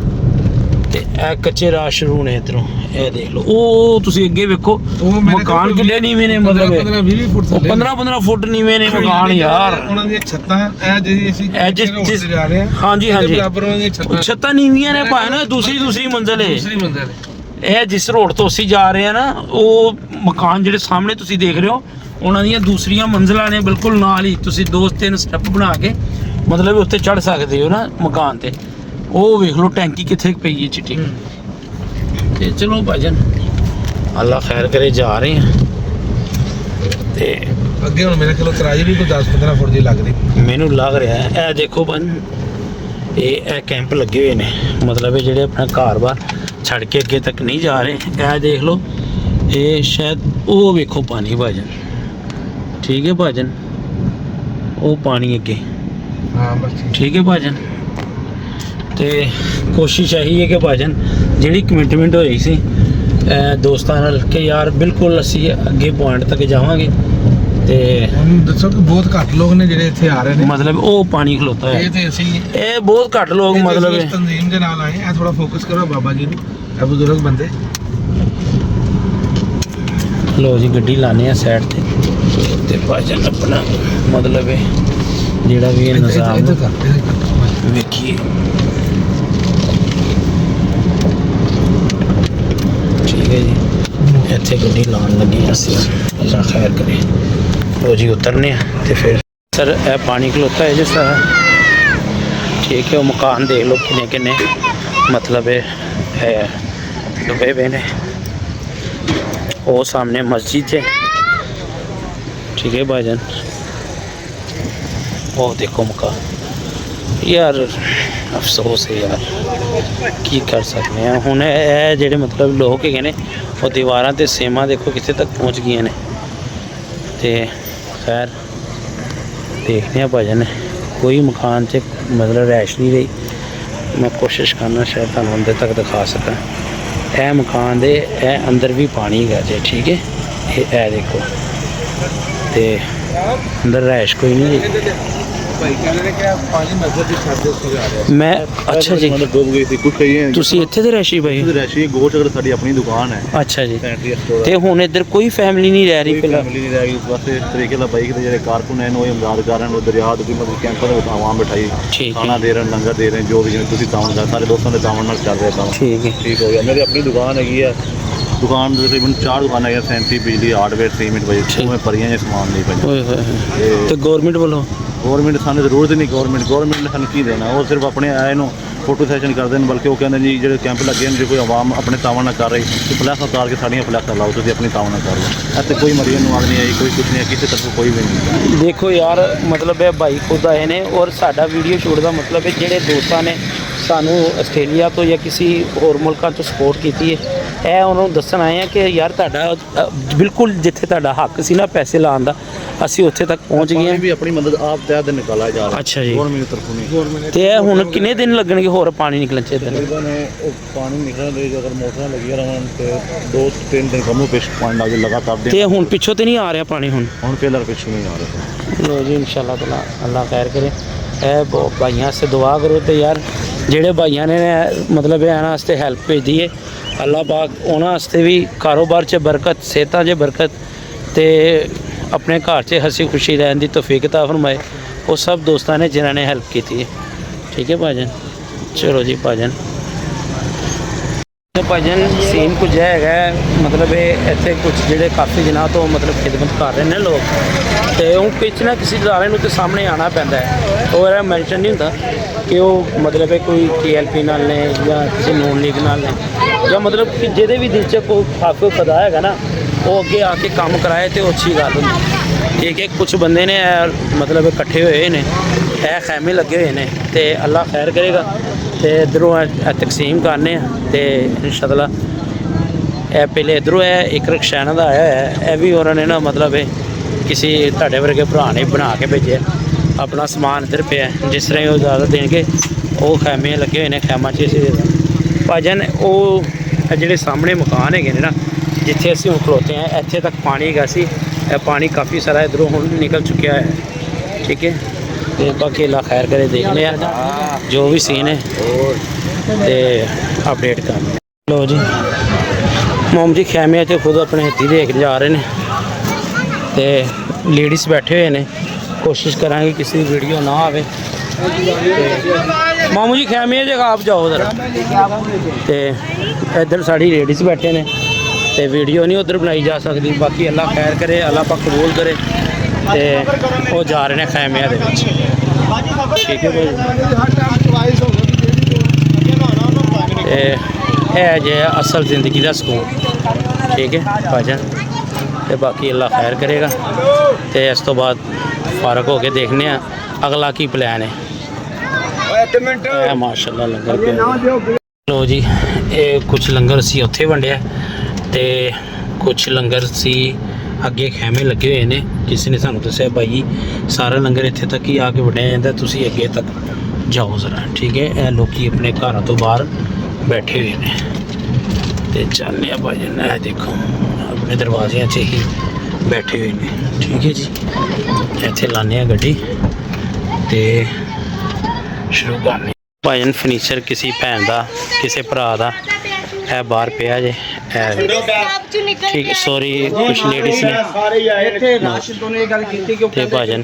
ਤੇ ਇਹ ਕੱਚੇ ਰਾਹ ਸ਼ੁਰੂ ਨੇ ਇੱਧਰੋਂ, ਇਹ ਦੇਖ ਲਓ। ਉਹ ਤੁਸੀਂ ਅੱਗੇ ਵੇਖੋ, ਉਹ ਮੇਰੇ ਮਕਾਨ ਕਿੱਲੇ ਨੀਵੇਂ ਨੇ, ਮਤਲਬ 15-20 ਫੁੱਟ ਥੱਲੇ 15-15 ਫੁੱਟ ਨੀਵੇਂ ਨੇ ਮਕਾਨ ਯਾਰ। ਉਹਨਾਂ ਦੀਆਂ ਛੱਤਾਂ ਇਹ ਜਿਹੜੀ ਅਸੀਂ ਇਹ ਜਿਸ ਜਾ ਰਹੇ ਹਾਂ ਹਾਂਜੀ ਇਹਦੇ ਹਾਂਜੀ, ਬਰਾਬਰ ਉਹਨਾਂ ਦੀਆਂ ਛੱਤਾਂ ਛੱਤਾਂ ਨੀਵੀਆਂ ਨੇ ਭਾਵੇਂ ਨਾ, ਦੂਸਰੀ ਮੰਜ਼ਲ ਹੈ। ਦੂਸਰੀ ਮੰਜ਼ਲ ਹੈ। ਇਹ ਜਿਸ ਰੋਡ ਤੋਂ ਅਸੀਂ ਜਾ ਰਹੇ ਆ ਨਾ, ਉਹ ਮਕਾਨ ਜਿਹੜੇ ਸਾਹਮਣੇ ਤੁਸੀਂ ਦੇਖ ਰਹੇ ਹੋ, ਉਹਨਾਂ ਦੀਆਂ ਦੂਸਰੀਆਂ ਮੰਜ਼ਲਾਂ ਨੇ ਬਿਲਕੁਲ ਨਾਲ ਹੀ। ਤੁਸੀਂ 2-3 ਸਟੈਪ ਬਣਾ ਕੇ ਮਤਲਬ ਉੱਤੇ ਚੜ ਸਕਦੇ ਹੋ ਨਾ ਮਕਾਨ ਤੇ। ਉਹ ਵੇਖ ਲਓ ਟੈਂਕੀ ਕਿੱਥੇ ਪਈ ਹੈ ਚਿੱਟੀ। ਤੇ ਚਲੋ ਭਾਜਨ ਅੱਲਾ ਖੈਰ ਕਰੇ, ਜਾ ਰਹੇ ਆ। ਤੇ ਅੱਗੇ ਹੁਣ ਮੇਰੇ ਖਿਆਲ ਕਿਰਾਏ ਵੀ ਕੋਈ 10-15 ਫੁੱਟ ਦੀ ਲੱਗ ਰਹੀ। ਮੈਨੂੰ ਲੱਗ ਰਿਹਾ ਹੈ ਇਹ ਦੇਖੋ ਬਨ, ਇਹ ਕੈਂਪ ਲੱਗੇ ਹੋਏ ਨੇ, ਮਤਲਬ ਇਹ ਜਿਹੜੇ ਆਪਣਾ ਘਰ-ਬਾਰ ਛੱਡ ਕੇ ਅੱਗੇ ਤੱਕ ਨਹੀਂ ਜਾ ਰਹੇ। ਇਹ ਦੇਖ ਲਓ, ਇਹ ਸ਼ਾਇਦ ਉਹ ਵੇਖੋ ਪਾਣੀ ਭਾਜਨ, ਠੀਕ ਹੈ ਭਾਜਨ, ਉਹ ਪਾਣੀ ਅੱਗੇ, ਹਾਂ ਬਸ ਠੀਕ ਹੈ ਭਾਜਨ। ਤੇ ਕੋਸ਼ਿਸ਼ ਇਹੀ ਹੈ ਕਿ ਭਾਜਨ ਜਿਹੜੀ ਕਮਿਟਮੈਂਟ ਹੋਈ ਸੀ ਦੋਸਤਾਂ ਨਾਲ ਕਿ ਯਾਰ ਬਿਲਕੁਲ ਅਸੀਂ ਅੱਗੇ ਪੁਆਇੰਟ ਤੱਕ ਜਾਵਾਂਗੇ। ਤੇ ਹੁਣ ਦੱਸੋ ਕਿ ਬਹੁਤ ਘੱਟ ਲੋਕ ਨੇ ਜਿਹੜੇ ਇੱਥੇ ਆ ਰਹੇ ਨੇ। ਮਤਲਬ ਉਹ ਪਾਣੀ ਖਲੋਤਾ ਹੈ, ਇਹ ਤੇ ਅਸੀਂ ਇਹ ਬਹੁਤ ਘੱਟ ਲੋਕ ਮਤਲਬ ਇਸ ਤਨਜ਼ੀਮ ਦੇ ਨਾਲ ਆਏ ਆ। ਥੋੜਾ ਫੋਕਸ ਕਰੋ ਬਾਬਾ ਜੀ ਨੂੰ, ਇਹ ਬਜ਼ੁਰਗ ਬੰਦੇ। ਲੋ ਜੀ, ਗੱਡੀ ਲਾਣੇ ਆ ਸਾਈਡ ਤੇ ਭਾਜਨ ਆਪਣਾ ਮਤਲਬ ਹੈ ਜਿਹੜਾ ਵੀ ਇਹ ਨਿਜ਼ਾਮ ਇੱਧਰ ਕਰ ਵੇਖੀਏ। ਠੀਕ ਹੈ ਜੀ, ਇੱਥੇ ਗੱਡੀ ਲਾਉਣ ਲੱਗੇ ਹਾਂ ਅਸੀਂ, ਅੱਲਾ ਖੈਰ ਕਰੇ। ਲੋ ਜੀ, ਉਤਰਨੇ ਆ ਤੇ ਫਿਰ ਸਰ ਇਹ ਪਾਣੀ ਖਲੋਤਾ ਹੈ ਜਿਸ ਤਰ੍ਹਾਂ, ਠੀਕ ਹੈ। ਉਹ ਮਕਾਨ ਦੇਖ ਲਓ ਕਿੰਨੇ ਮਤਲਬ ਹੈ ਡੁੱਬੇ ਪਏ ਨੇ। ਉਹ ਸਾਹਮਣੇ ਮਸजिद है, ठीक है भाईजान। ਉਹ ਦੇਖੋ ਮਕਾਨ ਯਾਰ, ਅਫਸੋਸ ਹੈ ਯਾਰ, ਕੀ ਕਰ ਸਕਦੇ ਆ ਹੁਣ। ਇਹ ਜਿਹੜੇ ਮਤਲਬ ਲੋਕ ਹੈਗੇ ਨੇ, ਉਹ ਦੀਵਾਰਾਂ ਤੇ ਸੇਮਾਂ ਦੇਖੋ ਕਿੱਥੇ ਤੱਕ ਪਹੁੰਚ ਗਈਆਂ ਨੇ। ਤੇ ਖੈਰ ਦੇਖਦੇ ਆ ਭਾਜਨ, ਕੋਈ ਮਕਾਨ 'ਚ ਮਤਲਬ ਰੈਸ਼ ਨਹੀਂ ਰਹੀ। ਮੈਂ ਕੋਸ਼ਿਸ਼ ਕਰਨਾ ਸ਼ਾਇਦ ਤੁਹਾਨੂੰ ਅੰਦਰ ਤੱਕ ਦਿਖਾ ਸਕਾਂ। ਇਹ ਮਕਾਨ ਦੇ ਇਹ ਅੰਦਰ ਵੀ ਪਾਣੀ ਹੈਗਾ ਜੇ, ਠੀਕ ਹੈ। ਇਹ ਦੇਖੋ, ਤੇ ਅੰਦਰ ਰੈਸ਼ ਕੋਈ ਨਹੀਂ ਹੈ। ਭਾਈ ਕਹਿੰਦੇ ਨੇ ਕਿ ਪਾਣੀ ਮਸਜਿਦ ਦੀ ਛੱਤ ਦੇ ਉੱਤੇ ਜਾ ਰਿਹਾ। ਮੈਂ ਅੱਛਾ ਜੀ, ਡੁੱਬ ਗਈ ਸੀ ਕੁਝ ਕਹੀਏ। ਤੁਸੀਂ ਇੱਥੇ ਦੇ ਰਹਿਸ਼ੀ ਭਾਈ? ਰੈਸ਼ੀ ਗੋਟ ਅਗਰ ਸਾਡੀ ਆਪਣੀ ਦੁਕਾਨ ਹੈ। ਅੱਛਾ ਜੀ, ਪੈਂਟਰੀ ਸਟੋਰ ਤੇ ਹੁਣ ਇੱਧਰ ਕੋਈ ਫੈਮਿਲੀ ਨਹੀਂ ਰਹਿ ਰਹੀ ਕੋਈ ਫਿਲਹਾਲ? ਫੈਮਿਲੀ ਨਹੀਂ ਰਹਿ ਗਈ ਉਸ ਵਾਸਤੇ ਤਰੀਕੇ ਨਾਲ ਬਾਈਕ ਦੇ ਜਿਹੜੇ ਕਾਰਕੁਨ ਹਨ ਉਹ ਇਮਦਾਦ ਕਰ ਰਹੇ ਹਨ। ਉਹ ਦਰਿਆ ਦੇ ਮਤਲਬ ਕੈਂਪਰ ਦੇ ਵਿੱਚ ਆਵਾਮ ਬਿਠਾਈ, ਠੀਕ ਹੈ, ਖਾਣਾ ਦੇ ਰਹੇ, ਲੰਗਰ ਦੇ ਰਹੇ, ਜੋ ਵੀ ਜਿਵੇਂ ਤੁਸੀਂ ਤਾਵਨ ਕਰ ਸਾਰੇ ਦੋਸਤਾਂ ਦੇ ਤਾਵਨ ਨਾਲ ਚੱਲ ਰਿਹਾ ਕੰਮ। ਠੀਕ ਹੈ। ਠੀਕ ਹੋ ਗਿਆ। ਮੇਰੀ ਆਪਣੀ ਦੁਕਾਨ ਹੈਗੀ ਹੈ। ਦੁਕਾਨ ਦੇ ਤਕਰੀਬਨ 4 ਦੁਕਾਨਾਂ ਹੈਗੀਆਂ, ਸੈਂਟਰੀ, ਬਿਜਲੀ, ਹਾਰਡਵੇਅਰ, ਸੀਮੈਂਟ ਭਾਈ, ਠੀਕ। ਉਹ ਭਰੀਆਂ ਜੇ ਸਮਾਨ ਨਹੀਂ ਭਾਈ। ਓਏ ਹੋਏ, ਤੇ ਗਵਰਨਮੈਂਟ ਵੱਲੋਂ ਗੌਰਮੈਂਟ ਸਾਨੂੰ ਜ਼ਰੂਰਤ ਨਹੀਂ। ਗੌਰਮੈਂਟ ਨੇ ਸਾਨੂੰ ਕੀ ਦੇਣਾ? ਉਹ ਸਿਰਫ ਆਪਣੇ ਆਏ ਨੂੰ ਫੋਟੋ ਸੈਸ਼ਨ ਕਰਦੇ ਨੇ। ਬਲਕਿ ਉਹ ਕਹਿੰਦੇ ਜੀ ਜਿਹੜੇ ਕੈਂਪ ਲੱਗੇ ਨੇ, ਜੇ ਕੋਈ ਆਵਾਮ ਆਪਣੇ ਤਾਵਨ ਨਾਲ ਕਰ ਰਹੀ ਤੇ ਫਲੈਸ਼ਾਂ ਉਤਾਰ ਕੇ ਸਾਡੀਆਂ ਫਲੈਸ਼ਾਂ ਲਾਓ, ਤੁਸੀਂ ਆਪਣੀ ਤਾਵਨ ਨਾਲ ਕਰ ਲਓ। ਇੱਥੇ ਕੋਈ ਮਰੀਜ਼ ਨੂੰ ਆਗ ਨਹੀਂ ਆਈ, ਕੋਈ ਕੁਛ ਨਹੀਂ, ਕਿਸੇ ਤਰਫੋਂ ਕੋਈ ਵੀ ਨਹੀਂ। ਦੇਖੋ ਯਾਰ, ਮਤਲਬ ਇਹ ਭਾਈ ਖੁਦ ਆਏ ਨੇ, ਔਰ ਸਾਡਾ ਵੀਡੀਓ ਸ਼ੂਟ ਦਾ ਮਤਲਬ ਹੈ ਜਿਹੜੇ ਦੋਸਤਾਂ ਨੇ ਸਾਨੂੰ ਆਸਟ੍ਰੇਲੀਆ ਤੋਂ ਜਾਂ ਕਿਸੇ ਹੋਰ ਮੁਲਕਾਂ ਤੋਂ ਸਪੋਰਟ ਕੀਤੀ ਹੈ, ਇਹ ਉਹਨਾਂ ਨੂੰ ਦੱਸਣ ਆਏ ਆ ਕਿ ਯਾਰ ਤੁਹਾਡਾ ਬਿਲਕੁਲ ਜਿੱਥੇ ਤੁਹਾਡਾ ਹੱਕ ਸੀ ਨਾ ਪੈਸੇ ਲਾਉਣ ਦਾ, ਅਸੀਂ ਉੱਥੇ ਤੱਕ ਪਹੁੰਚ ਗਏ ਪਾਣੀ ਹਾਂ। ਵੀ ਆਪਣੀ ਮਦਦ ਆਪ ਤਹਿ ਦੇ ਨਿਕਾਲਿਆ ਜਾ ਰਿਹਾ। ਅੱਛਾ ਜੀ। ਗਵਰਨਮੈਂਟ ਦੀ ਤਰਫੋਂ ਨਹੀਂ। ਤੇ ਇਹ ਹੁਣ ਕਿੰਨੇ ਦਿਨ ਲੱਗਣਗੇ ਹੋਰ ਪਾਣੀ ਨਿਕਲਣ ਚ ਇੱਧਰ? ਤਕਰੀਬਨ ਉਹ ਪਾਣੀ ਨਿਕਲਣ ਦੇ ਅਗਰ ਮੋਟਰਾਂ ਲੱਗੀਆਂ ਰਹਿਣ ਤੇ 2-3 ਦਿਨ ਕਮੋ ਪੇਸ਼ ਪਾਣੀ ਲੱਗ ਲਗਾਤਾਰ ਦੇ। ਤੇ ਹੁਣ ਪਿੱਛੋਂ ਤੇ ਨਹੀਂ ਆ ਰਿਹਾ ਪਾਣੀ ਹੁਣ? ਹੁਣ ਫਿਲਹਾਲ ਪਿੱਛੋਂ ਨਹੀਂ ਆ ਰਿਹਾ। ਲੋ ਜੀ ਇਨਸ਼ਾਅੱਲਾ ਤਾਲਾ ਅੱਲਾਹ ਖੈਰ ਕਰੇ। ਇਹ ਭਾਈਆਂ ਸੇ ਦੁਆ ਕਰੋ ਤੇ ਯਾਰ ਜਿਹੜੇ ਭਾਈਆਂ ਨੇ ਮਤਲਬ ਇਹਨਾਂ ਵਾਸਤੇ ਹੈਲਪ ਭੇਜੀ ਹੈ, ਅੱਲਾਹ ਪਾਕ ਉਹਨਾਂ ਵਾਸਤੇ ਵੀ ਕਾਰੋਬਾਰ 'ਚ ਬਰਕਤ, ਸਿਹਤਾਂ 'ਚ ਬਰਕਤ ਤੇ ਆਪਣੇ ਘਰ 'ਚ ਹੱਸੀ ਖੁਸ਼ੀ ਰਹਿਣ ਦੀ ਤੌਫੀਕ ਅਤਾ ਫਰਮਾਏ। ਉਹ ਸਭ ਦੋਸਤਾਂ ਨੇ ਜਿਨ੍ਹਾਂ ਨੇ ਹੈਲਪ ਕੀਤੀ ਹੈ। ਠੀਕ ਹੈ ਭਾਜਨ। ਚਲੋ ਜੀ ਭਾਜਨ। ਤੇ ਭਾਜਨ ਸੀਨ ਕੁਝ ਹੈਗਾ, ਮਤਲਬ ਇਹ ਇੱਥੇ ਕੁਝ ਜਿਹੜੇ ਕਾਫੀ ਦਿਨਾਂ ਤੋਂ ਮਤਲਬ ਖਿਦਮਤ ਕਰ ਰਹੇ ਨੇ ਲੋਕ, ਤੇ ਉਹ ਕਿਸੇ ਨਾ ਕਿਸੇ ਅਦਾਰੇ ਨੂੰ ਤੇ ਸਾਹਮਣੇ ਆਉਣਾ ਪੈਂਦਾ ਹੈ। ਉਹ ਇਹ ਮੈਂਸ਼ਨ ਨਹੀਂ ਹੁੰਦਾ ਕਿ ਉਹ ਮਤਲਬ ਕੋਈ TLP ਨਾਲ ਨੇ ਜਾਂ ਕਿਸੇ ਨੋਨ ਲੀਗ ਨਾਲ ਨੇ, ਜਾਂ ਮਤਲਬ ਕਿ ਜਿਹਦੇ ਵੀ ਦਿਲ 'ਚ ਕੋਈ ਹੱਕ ਖੁਦਾ ਹੈਗਾ ਨਾ, ਉਹ ਅੱਗੇ ਆ ਕੇ ਕੰਮ ਕਰਾਏ ਤੇ ਉਹ ਅੱਛੀ ਗੱਲ ਹੁੰਦੀ। ਠੀਕ ਹੈ, ਕੁਝ ਬੰਦੇ ਨੇ ਮਤਲਬ ਇਕੱਠੇ ਹੋਏ ਨੇ, ਇਹ ਖੈਮੇ ਲੱਗੇ ਹੋਏ ਨੇ, ਤੇ ਅੱਲਾਹ ਖੈਰ ਕਰੇਗਾ। ਤੇ ਇੱਧਰੋਂ ਤਕਸੀਮ ਕਰਨੇ ਆ ਤੇ ਇਨਸ਼ਾਅੱਲਾ ਇਹ ਪਹਿਲੇ ਇੱਧਰੋਂ ਇੱਕ ਰਕਸ਼ਾਨਾ ਦਾ ਆਇਆ ਹੈ, ਇਹ ਵੀ ਉਹਨਾਂ ਨੇ ਨਾ ਮਤਲਬ ਕਿਸੇ ਤੁਹਾਡੇ ਵਰਗੇ ਭਰਾ ਨੇ ਬਣਾ ਕੇ ਭੇਜਿਆ। ਆਪਣਾ ਸਮਾਨ ਇੱਧਰ ਪਿਆ, ਜਿਸ ਤਰ੍ਹਾਂ ਉਹ ਜ਼ਿਆਦਾ ਦੇਣਗੇ ਉਹ ਖੈਮੇ ਲੱਗੇ ਹੋਏ ਨੇ, ਖੈਮਾਂ 'ਚ ਅਸੀਂ ਭਾਜਨ ਉਹ ਜਿਹੜੇ ਸਾਹਮਣੇ ਮਕਾਨ ਹੈਗੇ ਨੇ ਨਾ, ਜਿੱਥੇ ਅਸੀਂ ਹੁਣ ਖਲੋਤੇ ਹਾਂ, ਇੱਥੇ ਤੱਕ ਪਾਣੀ ਹੈਗਾ ਸੀ। ਇਹ ਪਾਣੀ ਕਾਫੀ ਸਾਰਾ ਇੱਧਰੋਂ ਹੁਣ ਨਿਕਲ ਚੁੱਕਿਆ ਹੈ। ਠੀਕ ਹੈ, ਤੇ ਬਾਕੀ ਅੱਲਾਹ ਖੈਰ ਕਰੇ, ਦੇਖਦੇ ਆ ਜੋ ਵੀ ਸੀਨ ਹੈ ਤੇ ਅਪਡੇਟ ਕਰਨੇ। ਲੋ ਜੀ ਮੋਮ ਜੀ ਖੈਮਿਆਂ 'ਚ ਖੁਦ ਆਪਣੇ ਹੱਥੀਂ ਦੇਖ ਜਾ ਰਹੇ ਨੇ ਤੇ ਲੇਡੀਜ਼ ਬੈਠੇ ਹੋਏ ਨੇ। ਕੋਸ਼ਿਸ਼ ਕਰਾਂਗੇ ਕਿਸੇ ਦੀ ਵੀਡੀਓ ਨਾ ਆਵੇ। ਮਾਮੂ ਜੀ ਖੈਮੇ ਜਗ੍ਹਾ ਆਪ ਜਾਓ ਜ਼ਰਾ, ਤੇ ਇੱਧਰ ਸਾਡੀ ਲੇਡੀਜ਼ ਬੈਠੇ ਨੇ ਤੇ ਵੀਡੀਓ ਨਹੀਂ ਉੱਧਰ ਬਣਾਈ ਜਾ ਸਕਦੀ। ਬਾਕੀ ਅੱਲਾਹ ਖੈਰ ਕਰੇ, ਅੱਲਾਹ ਪਾਕ ਕਬੂਲ ਕਰੇ। ਤੇ ਉਹ ਜਾ ਰਹੇ ਨੇ ਖੈਮਿਆਂ ਦੇ ਵਿੱਚ। ਠੀਕ ਹੈ ਭਾਈ। ਤੇ ਇਹ ਜੇ ਅਸਲ ਜ਼ਿੰਦਗੀ ਦਾ ਸਕੂਨ। ਠੀਕ ਹੈ ਭਾਜਨ। ਤੇ ਬਾਕੀ ਅੱਲਾਹ ਖੈਰ ਕਰੇਗਾ। ਤੇ ਇਸ ਤੋਂ ਬਾਅਦ ਫਾਰਗ ਹੋ ਕੇ ਦੇਖਦੇ ਆ ਅਗਲਾ ਕੀ ਪਲਾਨ ਹੈ। ਇਹ ਮਾਸ਼ਾਅੱਲਾ ਲੰਗਰ ਪਿਆ। ਲੋ ਜੀ ਇਹ ਕੁਝ ਲੰਗਰ ਸੀ ਉੱਥੇ ਵੰਡਿਆ ਤੇ ਕੁਝ ਲੰਗਰ ਸੀ ਅੱਗੇ ਖੈਮੇ ਲੱਗੇ ਹੋਏ ਨੇ। ਕਿਸੇ ਨੇ ਸਾਨੂੰ ਦੱਸਿਆ ਭਾਈ ਸਾਰਾ ਲੰਗਰ ਇੱਥੇ ਤੱਕ ਹੀ ਆ ਕੇ ਵੰਡਿਆ ਜਾਂਦਾ, ਤੁਸੀਂ ਅੱਗੇ ਤੱਕ ਜਾਓ ਜ਼ਰਾ। ਠੀਕ ਹੈ, ਇਹ ਲੋਕੀ ਆਪਣੇ ਘਰਾਂ ਤੋਂ ਬਾਹਰ ਬੈਠੇ ਹੋਏ ਨੇ ਤੇ ਚੱਲਦੇ ਆ ਭਾਈ। ਇਹ ਦੇਖੋ ਆਪਣੇ ਦਰਵਾਜ਼ਿਆਂ 'ਚ ਹੀ ਬੈਠੇ ਹੋਏ ਨੇ। ਠੀਕ ਹੈ ਜੀ, ਇੱਥੇ ਲਾਉਂਦੇ ਆ ਗੱਡੀ ਤੇ ਸ਼ੁਰੂ ਕਰਨੇ। ਭਾਜਨ ਫਰਨੀਚਰ ਕਿਸੇ ਭੈਣ ਦਾ, ਕਿਸੇ ਭਰਾ ਦਾ ਇਹ ਬਾਹਰ ਪਿਆ ਜੇ। ਠੀਕ ਹੈ, ਸੌਰੀ ਕੁਛ ਲੇਡੀਜ਼ ਨੇ ਤੇ ਭਾਜਨ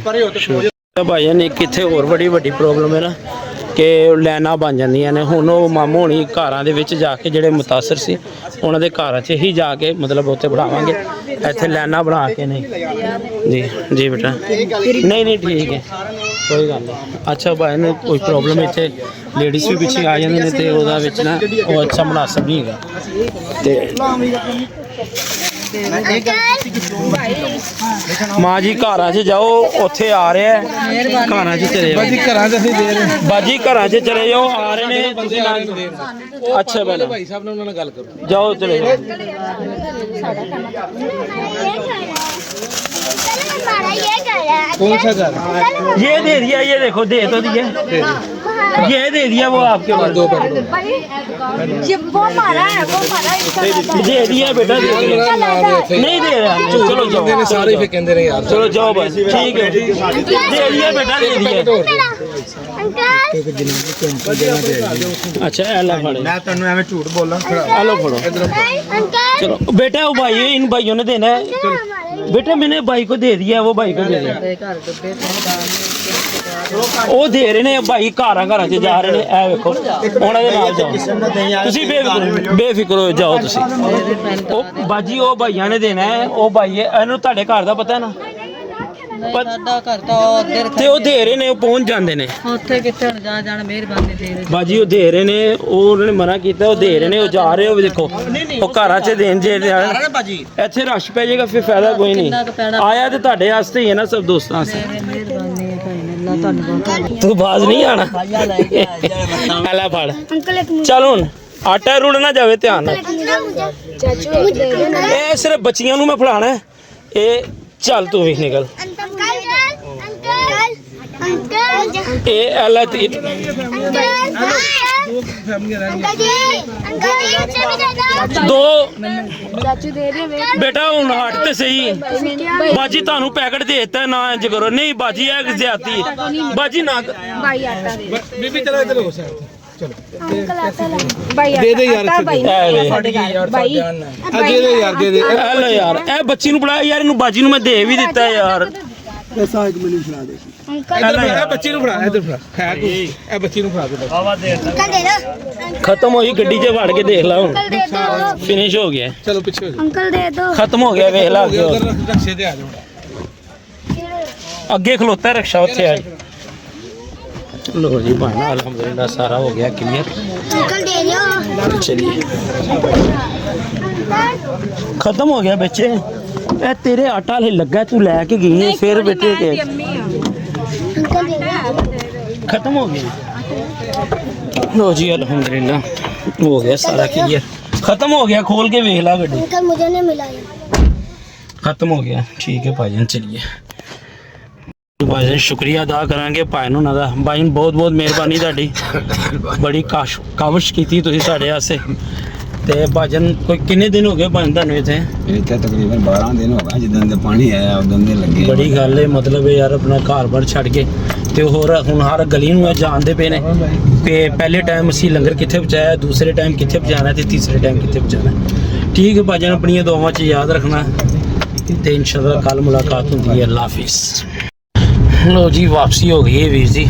ਭਾਜਨ ਇੱਕ ਇੱਥੇ ਹੋਰ ਬੜੀ ਵੱਡੀ ਪ੍ਰੋਬਲਮ ਹੈ ਨਾ ਕਿ ਲਾਈਨਾਂ ਬਣ ਜਾਂਦੀਆਂ ਨੇ। ਹੁਣ ਉਹ ਮਾਮੂ ਹੋਣੀ ਘਰਾਂ ਦੇ ਵਿੱਚ ਜਾ ਕੇ ਜਿਹੜੇ ਮੁਤਾਸਰ ਸੀ ਉਹਨਾਂ ਦੇ ਘਰਾਂ 'ਚ ਹੀ ਜਾ ਕੇ ਮਤਲਬ ਉੱਥੇ ਬਣਾਵਾਂਗੇ। ਇੱਥੇ ਲਾਈਨਾਂ ਬਣਾ ਕੇ ਨਹੀਂ ਜੀ। ਜੀ ਬੇਟਾ ਨਹੀਂ ਨਹੀਂ ਠੀਕ ਹੈ, ਕੋਈ ਗੱਲ ਨਹੀਂ। ਅੱਛਾ ਭਾਈ ਨੇ ਕੋਈ ਪ੍ਰੋਬਲਮ ਇੱਥੇ ਲੇਡੀਜ਼ ਵੀ ਪਿੱਛੇ ਆ ਜਾਂਦੇ ਨੇ ਤੇ ਉਹਦਾ ਵਿੱਚ ਨਾ ਉਹ ਅੱਛਾ ਮੁਨਾਸਬ ਨਹੀਂ ਹੈਗਾ। ਤੇ ਮਾਂ ਜੀ ਘਰਾਂ 'ਚ ਜਾਓ, ਉੱਥੇ ਆ ਰਿਹਾ ਘਰਾਂ 'ਚ ਚਲੇ ਜਾਓ। ਬਾਜੀ ਘਰਾਂ 'ਚ ਅਸੀਂ ਦੇ ਰਹੇ ਬਾਜੀ ਘਰਾਂ 'ਚ ਚਲੇ ਜਾਓ, ਆ ਰਹੇ ਨੇ ਤੁਸੀਂ ਨਾਲ। ਅੱਛਾ ਬੇਟਾ ਭਾਈ ਸਾਹਿਬ ਨਾਲ ਉਹਨਾਂ ਨਾਲ ਗੱਲ ਕਰੋ। ਜਾਓ ਚਲੇ जाओ। हमारा ये घर है। कौन सा घर? ये दे दिया, ये देखो दे तो दिया, ये दे दिया वो आपके पास। दो पकड़ो। ये वो हमारा है, वो हमारा है। दे दिया बेटा, दे दिया। नहीं दे रहा, चलो जाओ। ने सारे फिर कहते रहे यार चलो जाओ बस, ठीक है। दे दिया बेटा, दे दिया। अच्छा अल्लाह फड़े, मैं तेन एवं झूठ बोला। अल्लाह फड़ो। अंकल चलो बेटा वो भाई है, इन भाइयों ने देना है। बेटा मैंने भाई को दे दिया, वो भाई को दे दिया। ਉਹ ਦੇ ਰਹੇ ਨੇ ਭਾਈ, ਘਰਾਂ ਘਰਾਂ 'ਚ ਜਾ ਰਹੇ ਨੇ। ਇਹ ਵੇਖੋ ਉਹਨਾਂ ਦੇ ਨਾਲ ਜਾਓ ਤੁਸੀਂ, ਬੇਫਿਕਰ ਹੋ ਜਾਓ ਤੁਸੀਂ। ਉਹ ਬਾਜੀ ਉਹ ਭਾਈਆਂ ਨੇ ਦੇਣਾ ਹੈ, ਉਹ ਭਾਈ ਇਹਨੂੰ ਤੁਹਾਡੇ ਘਰ ਦਾ ਪਤਾ ਨਾ, ਸਾਡਾ ਘਰ ਤਾਂ ਉੱਧਰ ਤੇ ਉਹ ਦੇ ਰਹੇ ਨੇ, ਉਹ ਪਹੁੰਚ ਜਾਂਦੇ ਨੇ। ਉੱਥੇ ਕਿੱਥੇ ਹੁਣ ਜਾ ਜਾਣ ਮਿਹਰਬਾਨੀ ਦੇ ਦੇ। ਬਾਜੀ ਉਹ ਦੇ ਰਹੇ ਨੇ, ਉਹ ਉਹਨਾਂ ਨੇ ਮਨਾ ਕੀਤਾ, ਉਹ ਦੇ ਰਹੇ ਨੇ, ਉਹ ਜਾ ਰਹੇ। ਉਹ ਦੇਖੋ ਉਹ ਘਰਾਂ 'ਚ ਦੇਣ ਜੇ ਇੱਥੇ ਰਸ਼ ਪੈ ਜਾਏਗਾ, ਫਿਰ ਫਾਇਦਾ ਕੋਈ ਨਹੀਂ। ਆਇਆ ਤੇ ਤੁਹਾਡੇ ਵਾਸਤੇ ਹੀ ਹੈ ਨਾ, ਸਭ ਦੋਸਤਾਂ ਵਾਸਤੇ। ਮਿਹਰਬਾਨੀ ਹੈ ਭਾਈ ਅੱਲਾ ਤੁਹਾਨੂੰ ਬਹੁਤ। ਤੂੰ ਬਾਜ਼ ਨਹੀਂ ਆਣਾ। ਅੱਲਾ ਫੜ अंकल एक ਚੱਲ ਹੁਣ ਆਟਾ ਰੁੜ ਨਾ ਜਾਵੇ, ਧਿਆਨ ਨਾਲ। ਇਹ ਸਿਰਫ ਬੱਚੀਆਂ ਨੂੰ ਮੈਂ ਫੜਾਣਾ ਹੈ। ਇਹ ਚੱਲ ਤੂੰ ਵੀ ਨਿਕਲ। ਇਹ ਅੱਲਾ ਤੀ ਦੋ ਬੇਟਾ ਹੁਣ ਹਟ ਤੇ ਸਹੀ। ਬਾਜੀ ਤੁਹਾਨੂੰ ਪੈਕਟ ਦੇ ਦਿੱਤਾ, ਨਾ ਇੰਜ ਕਰੋ। ਨਹੀਂ ਬਾਜੀ ਇਹ ਜ਼ਿਆਦਤੀ ਹੈ ਬਾਜੀ, ਨਾ ਬੀਬੀ ਚਲੋ ਇੱਧਰ ਹੋ ਸਰ, ਚਲੋ ਦੇ ਦੇ ਯਾਰ ਦੇ ਦੇ ਯਾਰ, ਦੇ ਦੇ। ਇਹ ਲੋ ਯਾਰ, ਇਹ ਬੱਚੀ ਨੂੰ ਫੜਾ ਯਾਰ, ਇਹਨੂੰ ਬਾਜੀ ਨੂੰ ਮੈਂ ਦੇ ਵੀ ਦਿੱਤਾ ਯਾਰ। ਇਹ ਬੱਚੀ ਨੂੰ ਫੜਾ, ਇੱਧਰ ਫੜਾ। ਖੈਰ ਤੂੰ ਇਹ ਬੱਚੀ ਨੂੰ ਫੜਾ ਦੇ। ਖਤਮ ਹੋਈ ਗੱਡੀ 'ਚ ਵੜ ਕੇ ਦੇਖ ਲਾ, ਹੁਣ ਫਿਨਿਸ਼ ਹੋ ਗਿਆ। ਚਲੋ ਪਿੱਛੇ ਹੋ ਜਾ। ਅੰਕਲ ਦੇ ਦੋ। ਖਤਮ ਹੋ ਗਿਆ, ਵੇਖ ਲਾ ਅੱਗੇ। ਉਧਰ ਰਕਸ਼ੇ ਤੇ ਆ ਜਾਓ। ਅੱਗੇ ਖਲੋਤਾ ਰਕਸ਼ਾ ਉੱਥੇ ਆ। लो जी भाना अल्हम्दुलिल्लाह सारा हो गया क्लियर। अंकल दे दो। चलिए खत्म हो गया बच्चे। ए तेरे आटा ले लगा, तू लेके गई है फिर बेटे के अंकल दे दो। खत्म हो गया। लो जी अल्हम्दुलिल्लाह हो गया सारा क्लियर, खत्म हो गया। खोल के देख ला गड्डी। अंकल मुझे नहीं मिला ये। खत्म हो गया। ठीक है भाईजान, चलिए भाईजान शुक्रिया अदा करांगे भाई ਨੂੰ ਦਾ। ਭਾਈ ਨੂੰ ਬਹੁਤ ਬਹੁਤ ਮਿਹਰਬਾਨੀ ਤੁਹਾਡੀ, ਬੜੀ ਕਾਵਿਸ਼ ਕੀਤੀ ਤੁਸੀਂ ਸਾਡੇ ਵਾਸਤੇ। ਤੇ ਭਾਜਨ ਕੋਈ ਕਿੰਨੇ ਦਿਨ ਹੋ ਗਏ ਭਾਈ ਤੁਹਾਨੂੰ ਇੱਥੇ? ਇੱਥੇ ਤਕਰੀਬਨ 12 ਦਿਨ ਹੋ ਗਏ ਜਿੱਦਾਂ ਦੇ ਪਾਣੀ ਆਇਆ ਉਦੋਂ ਦੇ ਲੱਗੇ। ਬੜੀ ਗੱਲ ਹੈ, ਮਤਲਬ ਯਾਰ ਆਪਣਾ ਘਰ-ਬਾਰ ਛੱਡ ਕੇ ਤੇ ਹੋਰ ਹੁਣ ਹਰ ਗਲੀ ਨੂੰ ਜਾਣਦੇ ਪਏ ਨੇ ਕਿ ਪਹਿਲੇ ਟਾਈਮ ਅਸੀਂ ਲੰਗਰ ਕਿੱਥੇ ਪਹੁੰਚਾਇਆ, ਦੂਸਰੇ ਟਾਈਮ ਕਿੱਥੇ ਪਹੁੰਚਾਣਾ ਤੇ ਤੀਸਰੇ ਟਾਈਮ ਕਿੱਥੇ ਪਹੁੰਚਾਣਾ। ਠੀਕ ਹੈ ਭਾਜਨ, ਆਪਣੀਆਂ ਦੁਆਵਾਂ 'ਚ ਯਾਦ ਰੱਖਣਾ ਤੇ ਇਨਸ਼ਾਅੱਲਾ ਕੱਲ ਮੁਲਾਕਾਤ ਹੁੰਦੀ ਹੈ। ਅੱਲਾ ਹਾਫਿਜ਼। लो जी वापसी हो गई है वीर जी,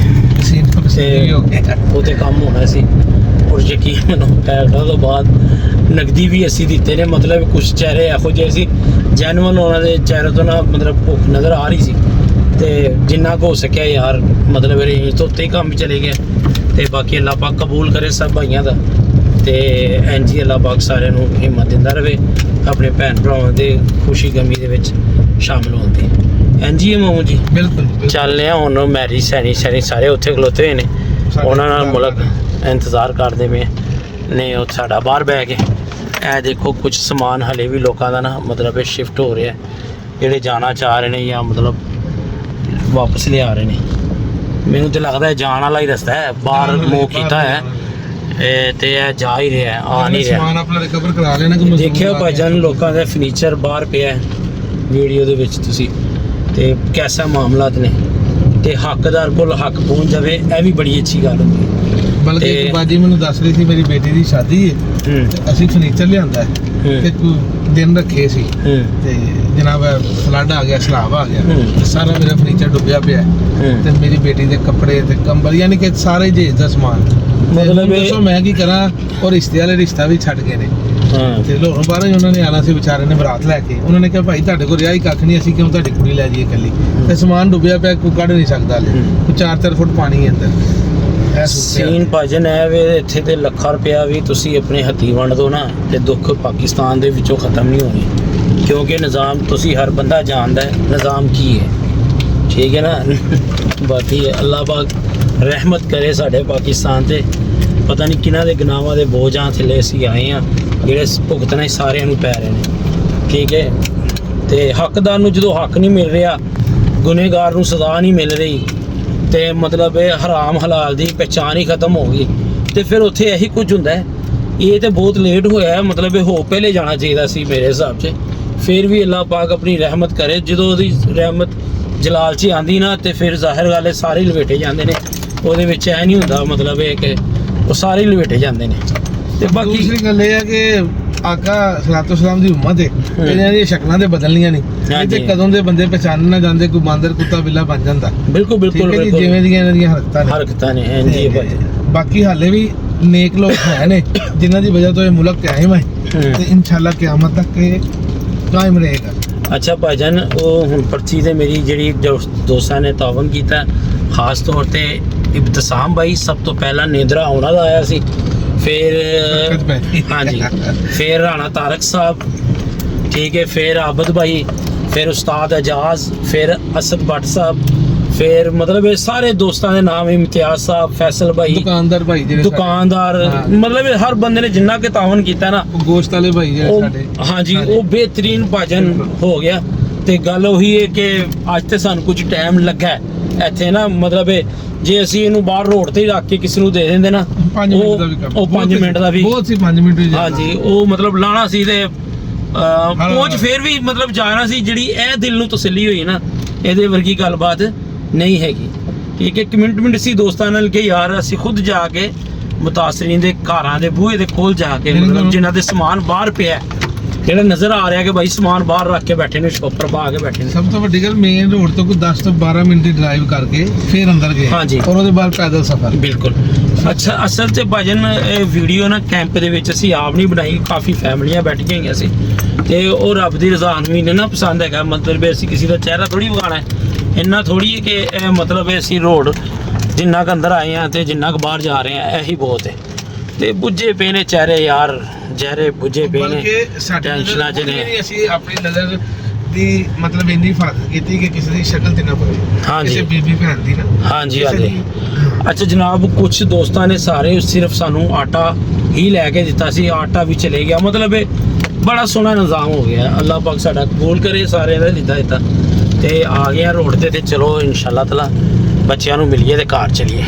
वो तो काम होना सी। और यकीन मनो पैकटा तो बाद नकदी भी असी दिते ने, मतलब कुछ चेहरे एहो जे सी जैनवन उन्होंने चेहरे तो ना मतलब भुख नज़र आ रही सी। तो जिन्ना हो सकिया यार मतलब रेंज तो उत्ते ही काम चले गए। तो बाकी अल्लाह पाक कबूल करे सब भाइयों का। तो इंज ही अल्लाह पाक सारे हिम्मत दिंदा रहे अपने भैन भरावां दे खुशी गमी दे विच शामिल होण दी। ਇੰਜੀ ਹੈ ਮਾਮੂ ਜੀ। ਬਿਲਕੁਲ ਚੱਲਦੇ ਆ ਹੁਣ। ਮੈਰਿਜ ਸੈਣੀ ਸਾਰੇ ਉੱਥੇ ਖਲੋਤੇ ਹੋਏ ਨੇ, ਉਹਨਾਂ ਨਾਲ ਮੁਲਕ ਇੰਤਜ਼ਾਰ ਕਰਦੇ ਪਏ ਨੇ। ਉਹ ਸਾਡਾ ਬਾਹਰ ਬਹਿ ਕੇ ਇਹ ਦੇਖੋ ਕੁਝ ਸਮਾਨ ਹਲੇ ਵੀ ਲੋਕਾਂ ਦਾ ਨਾ ਮਤਲਬ ਸ਼ਿਫਟ ਹੋ ਰਿਹਾ, ਜਿਹੜੇ ਜਾਣਾ ਚਾਹ ਰਹੇ ਨੇ ਜਾਂ ਮਤਲਬ ਵਾਪਸ ਲਿਆ ਰਹੇ ਨੇ। ਮੈਨੂੰ ਤਾਂ ਲੱਗਦਾ ਜਾਣ ਵਾਲਾ ਹੀ ਰਸਤਾ ਹੈ, ਬਾਹਰ ਮੂੰਹ ਕੀਤਾ ਹੈ ਤੇ ਇਹ ਜਾ ਹੀ ਰਿਹਾ, ਆ ਨਹੀਂ ਰਿਹਾ। ਸਮਾਨ ਆਪਣਾ ਰਿਕਵਰ ਕਰਾ ਲੈਣਾ ਕਿ ਦੇਖਿਓ ਭਾਜਨ ਲੋਕਾਂ ਦਾ ਫਰਨੀਚਰ ਬਾਹਰ ਪਿਆ ਹੈ ਵੀਡੀਓ ਦੇ ਵਿੱਚ ਤੁਸੀਂ, ਤੇ ਕੈਸਾ ਮਾਮਲਾਤ ਨੇ। ਤੇ ਹੱਕਦਾਰ ਕੋਲ ਹੱਕ ਪਹੁੰਚ ਜਾਵੇ, ਇਹ ਵੀ ਬੜੀ ਅੱਛੀ ਗੱਲ ਹੁੰਦੀ ਹੈ। ਬਲਕਿ ਇੱਕ ਬਾਜੀ ਮੈਨੂੰ ਦੱਸ ਰਹੀ ਸੀ ਮੇਰੀ ਬੇਟੀ ਦੀ ਸ਼ਾਦੀ ਹੈ ਤੇ ਅਸੀਂ ਫਰਨੀਚਰ ਲਿਆਂਦਾ ਤੇ ਕੋਈ ਦਿਨ ਰੱਖੇ ਸੀ ਤੇ ਜਨਾਬ ਫਲੱਡ ਆ ਗਿਆ, ਸਲਾਬ ਆ ਗਿਆ ਤੇ ਸਾਰਾ ਮੇਰਾ ਫਰਨੀਚਰ ਡੁੱਬਿਆ ਪਿਆ ਤੇ ਮੇਰੀ ਬੇਟੀ ਦੇ ਕੱਪੜੇ ਤੇ ਕੰਬਲ ਯਾਨੀ ਕਿ ਸਾਰੇ ਜੇਜ ਦਾ ਸਮਾਨ। ਮਤਲਬ ਦੱਸੋ ਮੈਂ ਕੀ ਕਰਾਂ। ਔਰ ਰਿਸ਼ਤੇ ਵਾਲੇ ਰਿਸ਼ਤਾ ਵੀ ਛੱਡ ਗਏ ਨੇ ਤੇ ਲੋਹੋਂ ਬਾਹਰੋਂ ਹੀ ਉਹਨਾਂ ਨੇ ਆਣਾ ਸੀ ਵਿਚਾਰੇ ਨੇ ਬਰਾਤ ਲੈ ਕੇ। ਉਹਨਾਂ ਨੇ ਕਿਹਾ ਭਾਈ ਤੁਹਾਡੇ ਕੋਲ ਰਿਹਾ ਹੀ ਕੱਖ ਨਹੀਂ, ਅਸੀਂ ਕਿਉਂ ਤੁਹਾਡੀ ਕੁੜੀ ਲੈ ਜਾਈਏ ਇਕੱਲੀ। ਤੇ ਸਮਾਨ ਡੁੱਬਿਆ ਪਿਆ, ਕੋਈ ਕੱਢ ਨਹੀਂ ਸਕਦਾ ਹਲੇ, 4-4 ਫੁੱਟ ਪਾਣੀ ਹੈ ਅੰਦਰ। ਸੀਨ ਭਾਜਨ ਹੈ ਵੇ ਇੱਥੇ ਤੇ ਲੱਖਾਂ ਰੁਪਇਆ ਵੀ ਤੁਸੀਂ ਆਪਣੇ ਹੱਥੀਂ ਵੰਡ ਦੋ ਨਾ ਤੇ ਦੁੱਖ ਪਾਕਿਸਤਾਨ ਦੇ ਵਿੱਚੋਂ ਖਤਮ ਨਹੀਂ ਹੋਣੀ, ਕਿਉਂਕਿ ਨਿਜ਼ਾਮ ਤੁਸੀਂ ਹਰ ਬੰਦਾ ਜਾਣਦਾ ਹੈ ਨਿਜ਼ਾਮ ਕੀ ਹੈ। ਠੀਕ ਹੈ ਨਾ। ਬਾਕੀ ਅੱਲਾਹ ਪਾਕ ਰਹਿਮਤ ਕਰੇ ਸਾਡੇ ਪਾਕਿਸਤਾਨ ਤੇ। ਪਤਾ ਨਹੀਂ ਕਿਹਨਾਂ ਦੇ ਗੁਨਾਹਾਂ ਦੇ ਬੋਝਾਂ ਥੱਲੇ ਅਸੀਂ ਆਏ ਆ, ਜਿਹੜੇ ਭੁਗਤਣੇ ਸਾਰਿਆਂ ਨੂੰ ਪੈ ਰਹੇ ਨੇ। ਠੀਕ ਹੈ। ਤੇ ਹੱਕਦਾਰ ਨੂੰ ਜਦੋਂ ਹੱਕ ਨਹੀਂ ਮਿਲ ਰਿਹਾ, ਗੁਨੇਗਾਰ ਨੂੰ ਸਜ਼ਾ ਨਹੀਂ ਮਿਲ ਰਹੀ, ਤੇ ਮਤਲਬ ਇਹ ਹਰਾਮ ਹਲਾਲ ਦੀ ਪਹਿਚਾਣ ਹੀ ਖਤਮ ਹੋ ਗਈ। ਤੇ ਫਿਰ ਉੱਥੇ ਇਹੀ ਕੁਝ ਹੁੰਦਾ ਹੈ। ਇਹ ਤੇ ਬਹੁਤ ਲੇਟ ਹੋਇਆ ਹੈ, ਮਤਲਬ ਇਹ ਹੋ ਪਹਿਲੇ ਜਾਣਾ ਚਾਹੀਦਾ ਸੀ ਮੇਰੇ ਹਿਸਾਬ 'ਚ। ਫਿਰ ਵੀ ਅੱਲਾਹ ਪਾਕ ਆਪਣੀ ਰਹਿਮਤ ਕਰੇ, ਜਦੋਂ ਉਹਦੀ ਰਹਿਮਤ ਜਲਾਲ 'ਚ ਆਂਦੀ ਨਾ ਤੇ ਫਿਰ ਜ਼ਾਹਿਰ ਗੱਲ ਹੈ ਸਾਰੇ ਲਵੇਟੇ ਜਾਂਦੇ ਨੇ। ਉਹਦੇ ਵਿੱਚ ਇਹ ਨਹੀਂ ਹੁੰਦਾ ਮਤਲਬ ਇਹ ਕਿ ਉਹ ਸਾਰੇ ਲਵੇਟੇ ਜਾਂਦੇ ਨੇ। ਤੇ ਬਾਕੀ ਦੂਸਰੀ ਗੱਲ ਇਹ ਹੈ ਕਿ ਆਕਾ ਸਲਾਤੁ ਸਲਾਮ ਦੀ ਉਮਤ ਹੈ, ਇਹਨਾਂ ਦੀਆਂ ਸ਼ਕਲਾਂ ਤੇ ਬਦਲਣੀਆਂ ਨਹੀਂ ਤੇ ਕਦੋਂ ਦੇ ਬੰਦੇ ਪਛਾਣ ਨਾ ਜਾਂਦੇ, ਕੋਈ ਬਾਂਦਰ ਕੁੱਤਾ ਬਿੱਲਾ ਬਣ ਜਾਂਦਾ। ਬਿਲਕੁਲ ਬਿਲਕੁਲ ਜਿਵੇਂ ਦੀਆਂ ਇਹਨਾਂ ਦੀਆਂ ਹਰਕਤਾਂ ਨੇ ਇੰਜੀ ਭਾਈ। ਬਾਕੀ ਹਾਲੇ ਵੀ ਨੇਕ ਲੋਕ ਹੈ ਨੇ ਜਿਨ੍ਹਾਂ ਦੀ ਵਜ੍ਹਾ ਤੋਂ ਇਹ ਮੁਲਕ ਕਾਇਮ ਹੈ ਤੇ ਇਨਸ਼ਾਅੱਲਾ ਕਿਆਮਤ ਤੱਕ ਇਹ ਕਾਇਮ ਰਹੇਗਾ। ਅੱਛਾ ਭਾਈਜਾਨ, ਉਹ ਹੁਣ ਪਰਚੀ ਤੇ ਮੇਰੀ ਜਿਹੜੀ ਦੋਸਤਾਂ ਨੇ ਤਾਵਨ ਕੀਤਾ, ਖਾਸ ਤੌਰ ਤੇ ਇਬਤਸਾਮ ਭਾਈ ਸਭ ਤੋਂ ਪਹਿਲਾਂ ਨੇਦਰਾ ਉਹਨਾਂ ਦਾ ਆਇਆ ਸੀ, ਫਿਰ ਹਾਂਜੀ ਫਿਰ ਰਾਣਾ ਤਾਰਕ ਸਾਹਿਬ, ਠੀਕ ਹੈ, ਫਿਰ ਆਬਦ ਭਾਈ, ਫਿਰ ਉਸਤਾਦ एजाज, फिर असद भट्ट साहब, ਫਿਰ ਮਤਲਬ ਇਹ ਸਾਰੇ ਦੋਸਤਾਂ ਦੇ ਨਾਮ ਇਮਤਿਆਜ਼ ਸਾਹਿਬ, ਫੈਸਲ ਭਾਈ, ਦੁਕਾਨਦਾਰ ਭਾਈ ਜਿਹੜੇ ਦੁਕਾਨਦਾਰ, ਹਾਂ। ਮਤਲਬ ਇਹ ਹਰ ਬੰਦੇ ਨੇ ਜਿੰਨਾ ਕਿ ਤਾਵਨ ਕੀਤਾ ਨਾ, ਉਹ ਗੋਸ਼ਤ ਵਾਲੇ ਭਾਈ ਜਿਹੜੇ ਉਹ ਸਾਡੇ ਹਾਂਜੀ ਉਹ ਬਿਹਤਰੀਨ ਭਜਨ ਹੋ ਗਿਆ। ਤੇ ਗੱਲ ਉਹੀ ਹੈ ਕਿ ਅੱਜ ਤੇ ਸਾਨੂੰ ਕੁਝ ਟਾਈਮ ਲੱਗਾ ਹੈ ਇੱਥੇ ਨਾ, ਮਤਲਬ ਇਹ ਜੇ ਅਸੀਂ ਇਹਨੂੰ ਬਾਹਰ ਰੋਡ ਤੇ ਹੀ ਰੱਖ ਕੇ ਕਿਸੇ ਨੂੰ ਦੇ ਦਿੰਦੇ ਨਾ, 5 ਮਿੰਟ ਦਾ ਵੀ ਕੰਮ, ਉਹ 5 ਮਿੰਟ ਦਾ ਵੀ ਬਹੁਤ ਸੀ 5 ਮਿੰਟ ਵੀ ਹਾਂਜੀ ਉਹ ਮਤਲਬ ਲਾਣਾ ਸੀ ਤੇ ਪਹੁੰਚ ਫੇਰ ਵੀ ਮਤਲਬ ਜਾਣਾ ਸੀ। ਜਿਹੜੀ ਇਹ ਦਿਲ ਨੂੰ ਤਸੱਲੀ ਹੋਈ ਨਾ, ਇਹਦੇ ਵਰਗੀ ਗੱਲਬਾਤ ਨਹੀਂ ਹੈਗੀ। ਠੀਕ ਹੈ, ਕਮਿਟਮੈਂਟ ਸੀ ਦੋਸਤਾਂ ਨਾਲ ਕਿ ਯਾਰ ਅਸੀਂ ਖੁਦ ਜਾ ਕੇ ਮੁਤਾਸਰੀਨ ਦੇ ਘਰਾਂ ਦੇ ਬੂਹੇ ਦੇ ਕੋਲ ਜਾ ਕੇ, ਮਤਲਬ ਜਿਨ੍ਹਾਂ ਦੇ ਸਮਾਨ ਬਾਹਰ ਪਿਆ, ਜਿਹੜਾ ਨਜ਼ਰ ਆ ਰਿਹਾ ਕਿ ਭਾਈ ਸਮਾਨ ਬਾਹਰ ਰੱਖ ਕੇ ਬੈਠੇ ਨੇ, ਸ਼ੋਪਰ ਪਾ ਕੇ ਬੈਠੇ ਨੇ। ਸਭ ਤੋਂ ਵੱਡੀ ਗੱਲ ਮੇਨ ਰੋਡ ਤੋਂ ਕੋਈ 10 ਤੋਂ 12 ਮਿੰਟ ਦੀ ਡਰਾਈਵ ਕਰਕੇ ਫਿਰ ਅੰਦਰ ਗਏ ਹਾਂਜੀ। ਔਰ ਉਹਦੇ ਬਾਅਦ ਪੈਦਲ ਸਫ਼ਰ। ਬਿਲਕੁਲ। ਅੱਛਾ, ਅਸਲ 'ਚ ਭਾਜਨ ਇਹ ਵੀਡੀਓ ਨਾ ਕੈਂਪ ਦੇ ਵਿੱਚ ਅਸੀਂ ਆਪ ਨਹੀਂ ਬਣਾਈ, ਕਾਫੀ ਫੈਮਲੀਆਂ ਬੈਠੀਆਂ ਹੋਈਆਂ ਸੀ ਤੇ ਉਹ ਰੱਬ ਦੀ ਰਜ਼ਾ ਨੂੰ ਇਹਨੇ ਨਾ ਪਸੰਦ ਹੈਗਾ। ਮਤਲਬ ਵੀ ਅਸੀਂ ਕਿਸੇ ਦਾ ਚਿਹਰਾ ਥੋੜੀ ਵਿਖਾਣਾ ਹੈ, ਇੰਨਾ ਥੋੜੀ ਹੈ ਕਿ ਇਹ ਮਤਲਬ ਅਸੀਂ ਰੋਡ ਜਿੰਨਾ ਕੁ ਅੰਦਰ ਆਏ ਆ ਤੇ ਜਿੰਨਾ ਕੁ ਬਾਹਰ ਜਾ ਰਹੇ ਆ ਇਹੀ ਬਹੁਤ ਹੈ। ਤੇ ਬੁੱਝੇ ਪਏ ਨੇ ਚਿਹਰੇ ਯਾਰ, ਚਿਹਰੇ ਬੁੱਝੇ ਪਏ ਨੇ, ਬਲਕਿ ਸਾਡੇ ਟੈਨਸ਼ਨਾਂ 'ਚ ਨੇ। ਅਸੀਂ ਆਪਣੀ ਨਜ਼ਰ ਦੀ ਮਤਲਬ ਇੰਨੀ ਹਿਫਾਜ਼ਤ ਕੀਤੀ ਕਿ ਕਿਸੇ ਦੀ ਸ਼ਕਲ ਤੇ ਨਾ ਪਵੇ, ਹਾਂਜੀ। ਕਿਸੇ ਬੀਬੀ ਭੈਣ ਦੀ ਨਾ। ਹਾਂਜੀ ਕਿਸੇ ਹਾਂਜੀ। ਦੀ- ਅੱਛਾ ਜਨਾਬ, ਕੁਝ ਦੋਸਤਾਂ ਨੇ ਸਾਰੇ ਸਿਰਫ ਸਾਨੂੰ ਆਟਾ ਹੀ ਲੈ ਕੇ ਦਿੱਤਾ ਸੀ, ਆਟਾ ਵੀ ਚਲੇ ਗਿਆ। ਮਤਲਬ ਇਹ ਬੜਾ ਸੋਹਣਾ ਨਿਜ਼ਾਮ ਹੋ ਗਿਆ। ਅੱਲਾਹ ਪਾਕ ਸਾਡਾ ਕਬੂਲ ਕਰੇ, ਸਾਰਿਆਂ ਦਾ ਦਿੱਤਾ ਤੇ ਆ ਗਏ ਰੋਡ ਤੇ ਚਲੋ ਇਨਸ਼ਾਅੱਲਾ ਤਾਲਾ ਬੱਚਿਆਂ ਨੂੰ ਮਿਲੀਏ ਤੇ ਘਰ ਚਲੀਏ।